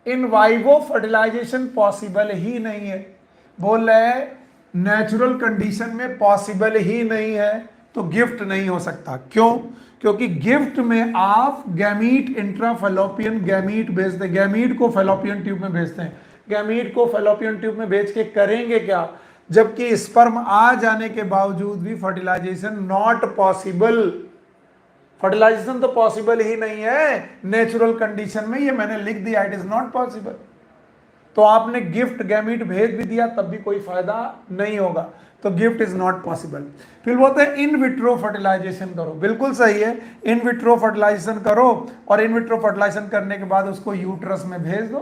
इन वाइवो फर्टिलाइजेशन पॉसिबल ही नहीं है. बोल रहे हैं नेचुरल कंडीशन में पॉसिबल ही नहीं है, तो गिफ्ट नहीं हो सकता. क्यों? क्योंकि गिफ्ट में आप गैमीट, इंट्राफेलोपियन गैमीट भेजते हैं, गैमीट को फेलोपियन ट्यूब में भेजते हैं. गैमीट को फेलोपियन ट्यूब में भेज के करेंगे क्या? जबकि स्पर्म आ जाने के बावजूद भी फर्टिलाइजेशन नॉट पॉसिबल. फर्टिलाइजेशन तो पॉसिबल ही नहीं है नेचुरल कंडीशन में, ये मैंने लिख दिया, इट इज नॉट पॉसिबल. तो आपने गिफ्ट गैमीट भेज भी दिया तब भी कोई फायदा नहीं होगा. तो गिफ्ट इज नॉट पॉसिबल. फिर बोलते हैं इन विट्रो फर्टिलाइजेशन करो. बिल्कुल सही है, इन विट्रो फर्टिलाइजेशन करो और इन विट्रो फर्टिलाइजेशन करने के बाद उसको यूट्रस में भेज दो,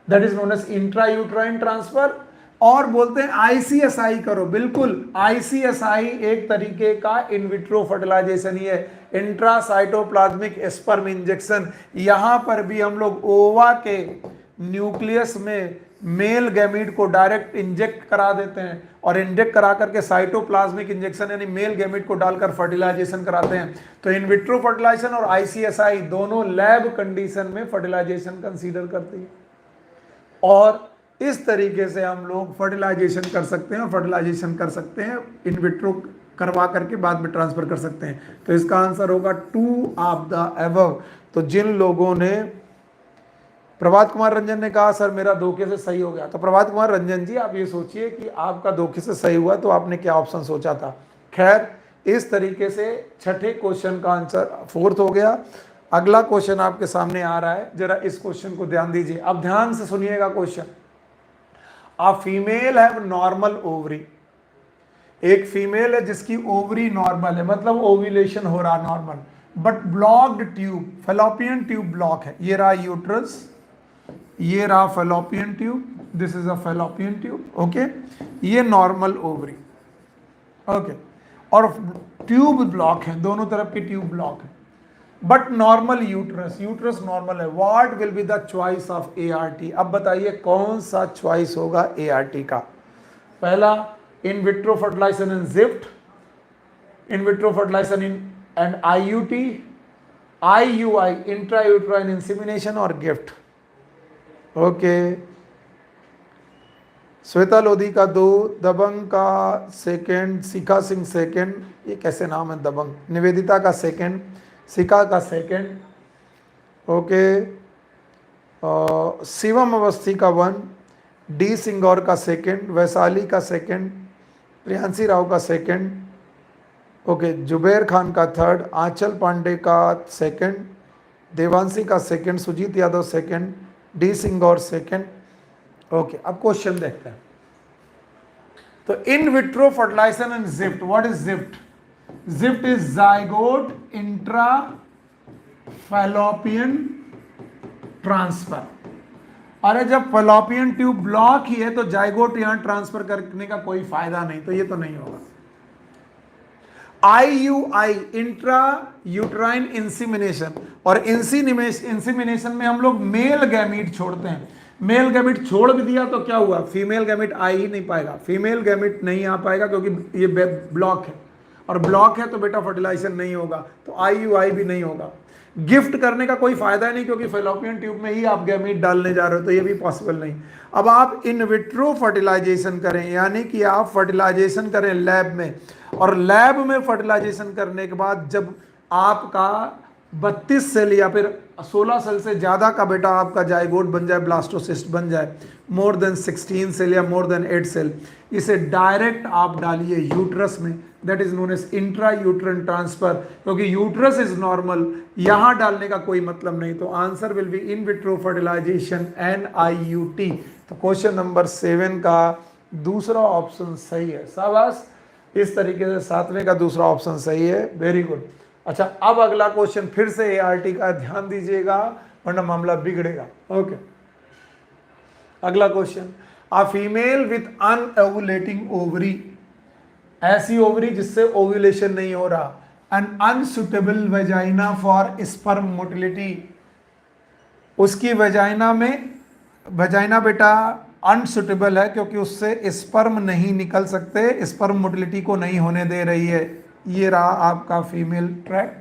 that is known as intra uterine transfer. और बोलते हैं ICSI करो. बिल्कुल, ICSI एक तरीके का इन विट्रो फर्टिलाइजेशन ही है, इंट्रासाइटोप्लाज्मिक स्पर्म इंजेक्शन. यहां पर भी हम लोग ओवा के न्यूक्लियस में मेल गैमीट को डायरेक्ट इंजेक्ट करा देते हैं और इंजेक्ट करा करके साइटोप्लाज्मिक इंजेक्शन यानी मेल गैमीट को डालकर फर्टिलाइजेशन कराते हैं. तो इन विट्रो फर्टिलाइजेशन और ICSI दोनों लैब कंडीशन में फर्टिलाइजेशन कंसीडर करती है. और इस तरीके से हम लोग फर्टिलाइजेशन कर सकते हैं और फर्टिलाइजेशन कर सकते हैं इन विट्रो करवा करके बाद में ट्रांसफर कर सकते हैं। तो इसका आंसर होगा 2 ऑफ द अबव। तो जिन लोगों ने, प्रभात कुमार रंजन ने कहा सर मेरा धोखे से सही हो गया, तो प्रभात कुमार रंजन जी आप ये सोचिए कि आपका धोखे से सही हुआ तो आपने क्या ऑप्शन सोचा था। खैर इस तरीके से छठे क्वेश्चन का आंसर 4th हो गया। अगला क्वेश्चन आपके सामने आ रहा है, जरा इस क्वेश्चन को ध्यान दीजिए, अब ध्यान से सुनिएगा question. A female have normal ovary, एक फीमेल है जिसकी ओवरी नॉर्मल है, मतलब ओव्यूलेशन हो रहा normal, but blocked tube, fallopian tube block है। ये रहा यूट्रस, ये रहा fallopian tube, this is a fallopian tube, okay, ये नॉर्मल ओवरी, ओके, और ट्यूब ब्लॉक है, दोनों तरफ की ट्यूब ब्लॉक है, but normal uterus, uterus normal है। What will be the choice of ART? अब बताइए कौन सा चॉइस होगा ART का। पहला, in vitro fertilization in GIFT, in vitro fertilization in and IUT, IUI intrauterine insemination और गिफ्ट, ओके। श्वेता लोधी का 2, दबंग का सेकंड, शिखा सिंह सेकंड, ये कैसे नाम है दबंग, निवेदिता का सेकंड, शिखा का सेकंड, ओके, शिवम अवस्थी का 1, डी सिंगौर का सेकंड, वैशाली का सेकंड, प्रियांशी राव का सेकंड, ओके, जुबैर खान का 3rd, आंचल पांडे का सेकंड, देवांशी का second, Sujeet Yadav second, D Singaur second, okay. अब क्वेश्चन देखते हैं। तो in vitro fertilization and GIFT, what is GIFT? GIFT is zygote intra fallopian transfer. अरे जब फैलोपियन ट्यूब ब्लॉक ही है तो जाइगोट यहां ट्रांसफर करने का कोई फायदा नहीं, तो ये तो नहीं होगा। IUI इंट्रा यूट्राइन इंसिमिनेशन, और इंसिमिनेशन में हम लोग मेल गैमीट छोड़ते हैं। मेल गैमीट छोड़ भी दिया तो क्या हुआ, फीमेल गैमीट आ ही नहीं पाएगा, फीमेल गैमीट नहीं आ पाएगा क्योंकि ये ब्लॉक है, और ब्लॉक है तो बेटा फर्टिलाइजेशन नहीं होगा, तो IUI भी नहीं होगा। गिफ्ट करने का कोई फायदा नहीं क्योंकि फेलोपियन ट्यूब में ही आप गैमीट डालने जा रहे हो, तो ये भी पॉसिबल नहीं। अब आप इन विट्रो फर्टिलाइजेशन करें, यानी कि आप फर्टिलाइजेशन करें लैब में, और लैब में फर्टिलाइजेशन करने के बाद जब आपका 32 सेल या फिर 16 सेल से ज़्यादा का बेटा आपका जाइगोट बन जाए, ब्लास्टोसिस्ट बन जाए, मोर देन 16 सेल या मोर देन 8 सेल, इसे डायरेक्ट आप डालिए यूट्रस में, that is known as intra uterine transfer, क्योंकि यूट्रस इज नॉर्मल, यहां डालने का कोई मतलब नहीं। तो answer will be in vitro fertilization and IUT। तो क्वेश्चन नंबर 7 का दूसरा ऑप्शन सही है, शाबाश। इस तरीके से 7वें का दूसरा ऑप्शन सही है, वेरी गुड। अच्छा, अब अगला क्वेश्चन फिर से ART का, ध्यान दीजिएगा वरना मामला बिगड़ेगा, ओके। अगला question, a female with anovulating ovary, ऐसी ओवरी जिससे ओव्यूलेशन नहीं हो रहा, an unsuitable vagina for sperm motility, उसकी वेजाइना बेटा अनसुटेबल है क्योंकि उससे स्पर्म नहीं निकल सकते, स्पर्म मोटिलिटी को नहीं होने दे रही है। ये रहा आपका female tract.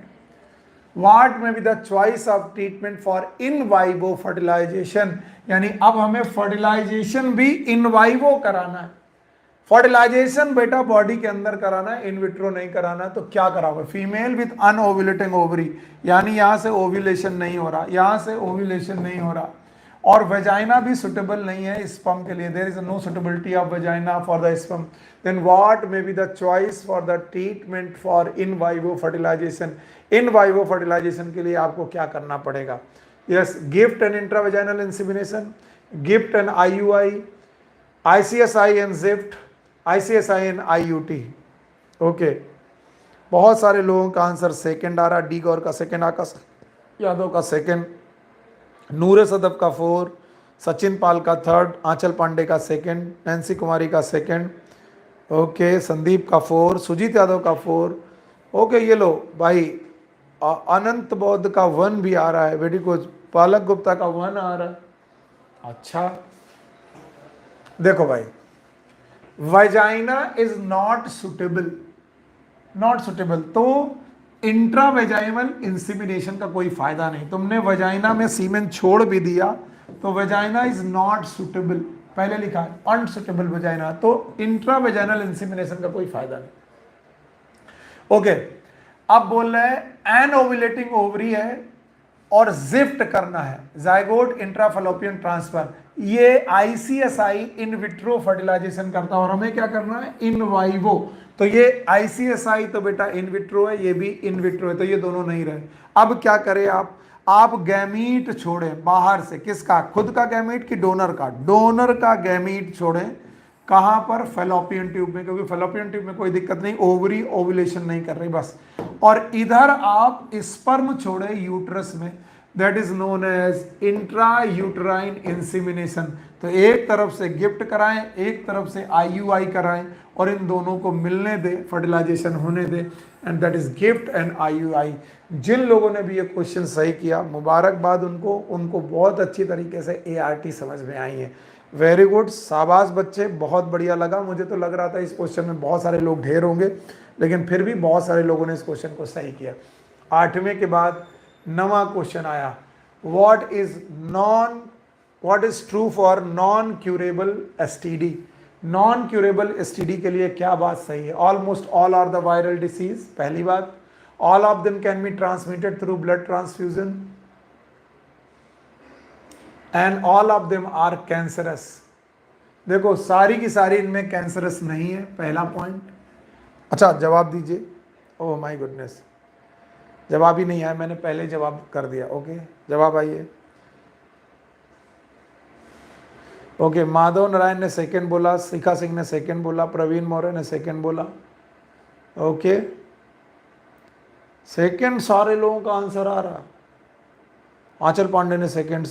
What may B the choice of treatment for in vivo fertilization, यानी अब हमें फर्टिलाइजेशन भी इन वाइवो कराना है। फर्टिलाइजेशन बेटा बॉडी के अंदर कराना है, इन विट्रो नहीं कराना है, तो क्या कराओगे? फीमेल विथ अनओव्यूलेटिंग ओवरी, यानी यहां से ओव्यूलेशन नहीं हो रहा, यहां से ओव्यूलेशन नहीं हो रहा, और वेजाइना भी सुटेबल नहीं है स्पर्म के लिए, there is no suitability of vagina for the sperm, then what may be the choice for the treatment for in vivo fertilization. In vivo fertilization के लिए आपको क्या करना पड़ेगा? Yes, GIFT and intravaginal insemination, GIFT and IUI, ICSI and ZIFT, ICSI and IUT, okay. बहुत सारे लोगों का आंसर सेकंड आ रहा, डी गौर का सेकंड, आकाश यादव का सेकंड, नूर सदफ का 4, सचिन पाल का 3rd, आंचल पांडे का सेकंड, नैन्सी कुमारी का सेकंड, ओके, संदीप का 4, सुजीत यादव का 4, ओके। ये लो भाई, अनंत बौद्ध का 1 भी आ रहा है, वेरी गुड। पालक गुप्ता का 1 आ रहा है, अच्छा। देखो भाई, vagina is not suitable, not suitable, तो इंट्रावेजाइनल इंसिमिनेशन का कोई फायदा नहीं। तुमने वजाइना में सीमेन छोड़ भी दिया तो वजाइना इज नॉट सुटेबल, पहले लिखा है अनसुटेबल वेजाइना, तो इंट्रा वेजाइनल इंसेमिनेशन का कोई फायदा नहीं। ओके, अब बोल रहे हैं एन ओव्यूलेटिंग ओवरी है और जिफ्ट करना है, जाइगोट इंट्राफेलोपियन ट्रांसफर, ये आईसीएसआई इन विट्रो फर्टिलाइजेशन करता है और हमें क्या करना है इन वाइवो। तो ये आईसीएसआई तो बेटा इन विट्रो है, ये भी इन विट्रो है, तो ये दोनों नहीं रहे। अब क्या करें आप गैमीट छोड़ें बाहर से, किसका, खुद का गैमीट कि डोनर का, डोनर का गैमीट छोड़ें, कहां पर, फेलोपियन ट्यूब में, क्योंकि फेलोपियन ट्यूब में कोई दिक्कत नहीं, ओवरी ओवुलेशन नहीं कर रही बस। और इधर आप स्पर्म छोड़े यूट्रस में, that is known as intra uterine insemination. तो एक तरफ से गिफ्ट कराएं, एक तरफ से आईयूआई कराएं और इन दोनों को मिलने दे, फर्टिलाइजेशन होने दे, and that is GIFT and IUI. जिन लोगों ने भी ये क्वेश्चन सही किया मुबारकबाद उनको बहुत अच्छी तरीके से एआरटी समझ में आई है। वेरी गुड, शाबाश बच्चे, बहुत बढ़िया लगा। मुझे तो लग रहा था इस क्वेश्चन में बहुत सारे लोग ढेर होंगे, लेकिन फिर भी बहुत सारे लोगों ने इस क्वेश्चन को सही किया। 8वें के बाद 9वां क्वेश्चन आया, what is true for non curable STD. Non curable STD के लिए क्या बात सही है, almost all are the viral disease, पहली बात, all of them can be transmitted through blood transfusion and all of them are cancerous. देखो सारी की सारी इनमें कैंसरस नहीं है, पहला पॉइंट। अच्छा जवाब दीजिए, ओह माय गुडनेस, जवाब ही नहीं आया, मैंने पहले जवाब कर दिया। ओके जवाब आइए। ओके, माधव नारायण ने सेकंड बोला, शिखा सिंह ने सेकंड बोला, प्रवीण मौर्य ने सेकंड बोला। ओके सेकंड सारे लोगों का आंसर आ रहा। आंचल पांडे ने सेकंड,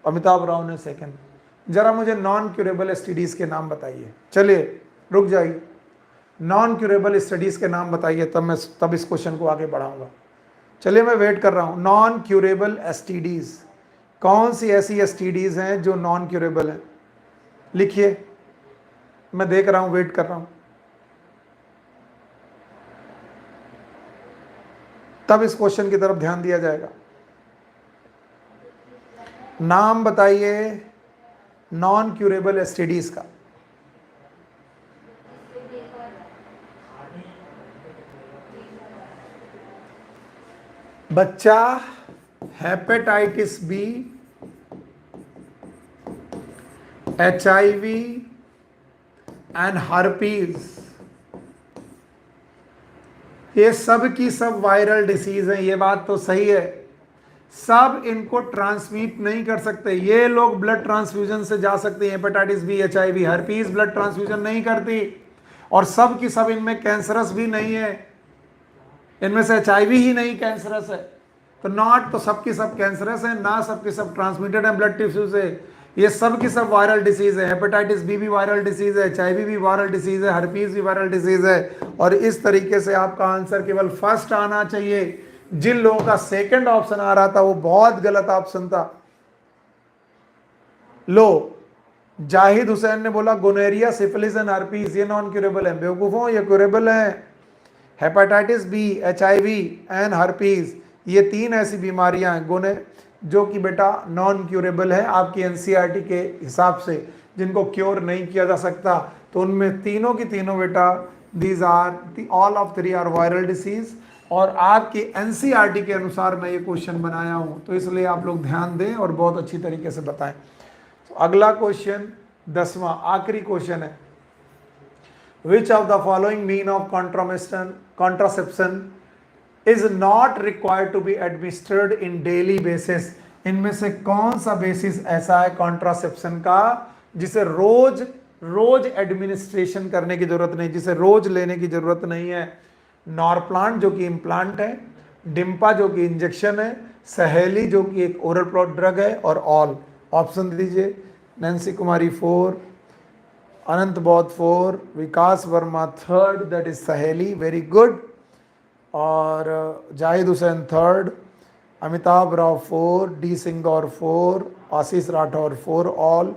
अमिताभ राव ने सेकंड। जरा मुझे नॉन क्यूरेबल एसटीडीज के नाम बताइए। चलिए रुक जाइए, नॉन क्यूरेबल स्टडीज के नाम बताइए, तब इस क्वेश्चन को आगे बढ़ाऊंगा। चलिए मैं वेट कर रहा हूं। नॉन क्यूरेबल एसटीडीज, कौन सी ऐसी एसटीडीज हैं जो नॉन क्यूरेबल हैं, लिखिए, मैं देख रहा हूं, वेट कर रहा हूं, तब इस क्वेश्चन की तरफ ध्यान दिया जाएगा। नाम बताइए नॉन क्यूरेबल एसटीडीज का। बच्चा, hepatitis B, HIV and herpes, ये सब की सब वायरल डिसीज है, ये बात तो सही है। सब इनको ट्रांसमिट नहीं कर सकते, ये लोग ब्लड ट्रांसफ्यूजन से जा सकते हैं, hepatitis B, HIV, herpes blood transfusion नहीं करती, और सब की सब इनमें कैंसरस भी नहीं है, इनमें से एचआईवी ही नहीं कैंसरस है। तो नॉट तो सबकी सब कैंसरस है, ना सबकी सब ट्रांसमिटेड है ब्लड टिश्यू से, ये सब की सब वायरल डिसीज है। हेपेटाइटिस बी भी वायरल डिसीज है, एचआईवी भी वायरल डिसीज है, हर्पीज भी वायरल डिसीज है। और इस तरीके से आपका आंसर केवल फर्स्ट आना चाहिए। जिन लोगों का सेकंड ऑप्शन आ रहा था वो बहुत गलत ऑप्शन था। लो, जाहिद हुसैन ने बोला गोनेरिया, सिफिलिस एंड हर्पीज ये नॉन क्यूरेबल है। बेवकूफों, ये क्यूरेबल है। Hepatitis B, HIV and herpes ये 3 ऐसी बीमारियां हैं गोने जो कि बेटा नॉन क्यूरेबल है आपकी एनसीईआरटी के हिसाब से, जिनको क्योर नहीं किया जा सकता। तो उनमें तीनों की तीनों बेटा these are all of 3 are viral disease, और आपकी एनसीईआरटी के अनुसार मैं ये क्वेश्चन बनाया हूं, तो इसलिए आप लोग ध्यान दें और बहुत अच्छी तरीके से बताएं। तो अगला क्वेश्चन 10वां आखिरी क्वेश्चन है, which of the following mean of contraception is not required to be administered in daily basis. इनमें से कौन सा बेसिस ऐसा है कॉन्ट्रासेप्शन का जिसे रोज एडमिनिस्ट्रेशन करने की जरूरत नहीं, जिसे रोज लेने की जरूरत नहीं है। नॉरप्लांट जो कि इम्प्लांट है, डिम्पा जो कि इंजेक्शन है, सहेली जो कि एक ओरल प्लॉट ड्रग है, और ऑल। ऑप्शन दीजिए। Nancy Kumari 4, Anant Bauddh 4, Vikas Verma 3rd, that is Saheli, very good. और Zahid Hussain 3rd, Amitabh Rao 4, D Singaur 4, Ashish Rathore 4 all,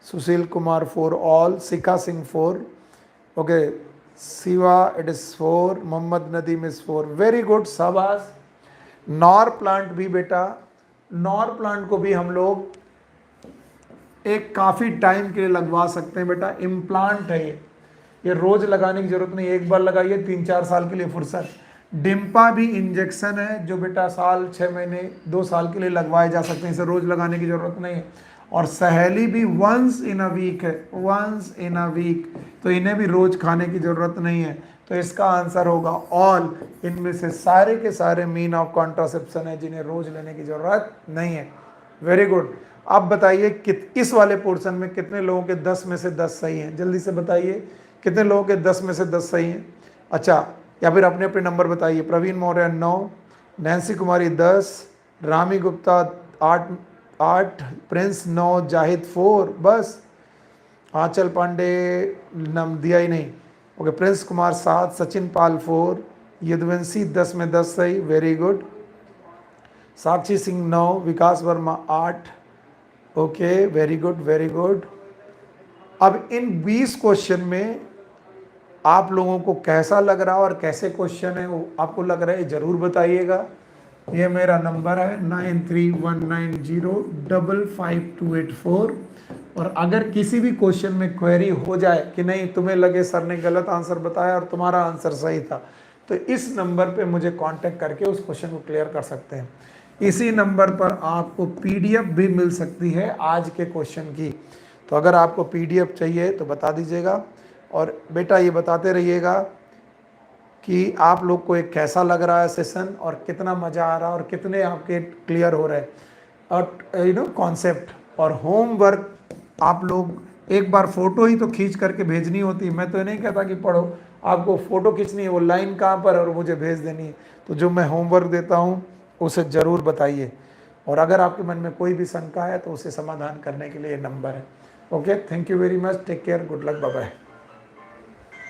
Sushil Kumar 4 all, Shikha Singh 4, okay, Shiva it is 4, Mohammad Nadeem is 4, very good, शाबाश। नॉर प्लांट भी बेटा, नॉर प्लांट को भी हम लोग एक काफ़ी टाइम के लिए लगवा सकते हैं बेटा। इम्प्लांट है ये रोज लगाने की जरूरत नहीं, एक बार लगाइए 3-4 साल के लिए फुर्सत। डिम्पा भी इंजेक्शन है जो बेटा साल 6 महीने 2 साल के लिए लगवाए जा सकते हैं, इसे रोज लगाने की जरूरत नहीं है। और सहेली भी वंस इन अ वीक है, वंस इन अ वीक, तो इन्हें भी रोज खाने की जरूरत नहीं है। तो इसका आंसर होगा ऑल। इनमें से सारे के सारे मीन ऑफ कॉन्ट्रासेप्शन है जिन्हें रोज लेने की जरूरत नहीं है। Very good. अब बताइए इस वाले पोर्शन में कितने लोगों के 10 में से 10 सही हैं, जल्दी से बताइए कितने लोगों के 10 में से 10 सही हैं। अच्छा, या फिर अपने अपने नंबर बताइए। प्रवीण मौर्य 9, नैन्सी कुमारी 10, रामी गुप्ता 8, प्रिंस 9, जाहिद 4, बस। आंचल पांडे दिया ही नहीं। ओके, प्रिंस कुमार 7, सचिन पाल 4, यदुवंशी 10 में 10 सही, very good. Sakshi Singh 9, Vikas Verma 8, okay, very good very good. अब इन 20 क्वेश्चन में आप लोगों को कैसा लग रहा है और कैसे क्वेश्चन है वो आपको लग रहा है जरूर बताइएगा। ये मेरा नंबर है 9319055284। और अगर किसी भी क्वेश्चन में क्वेरी हो जाए कि नहीं तुम्हें लगे सर ने गलत आंसर बताया और तुम्हारा आंसर सही था, तो इस नंबर पे मुझे कांटेक्ट करके उस क्वेश्चन को क्लियर कर सकते हैं। इसी नंबर पर आपको पीडीएफ भी मिल सकती है आज के क्वेश्चन की। तो अगर आपको पीडीएफ चाहिए तो बता दीजिएगा। और बेटा ये बताते रहिएगा कि आप लोग को एक कैसा लग रहा है सेशन और कितना मज़ा आ रहा है और कितने आपके क्लियर हो रहे हैं और कॉन्सेप्ट। और होमवर्क आप लोग एक बार फ़ोटो ही तो खींच करके भेजनी होती है। मैं तो नहीं कहता कि पढ़ो, आपको फ़ोटो खींचनी है, वो लाइन कहाँ पर है और मुझे भेज देनी है। तो जो मैं होमवर्क देता हूँ उसे ज़रूर बताइए। और अगर आपके मन में कोई भी शंका है तो उसे समाधान करने के लिए नंबर है। Okay, thank you very much, take care, good luck, bye bye.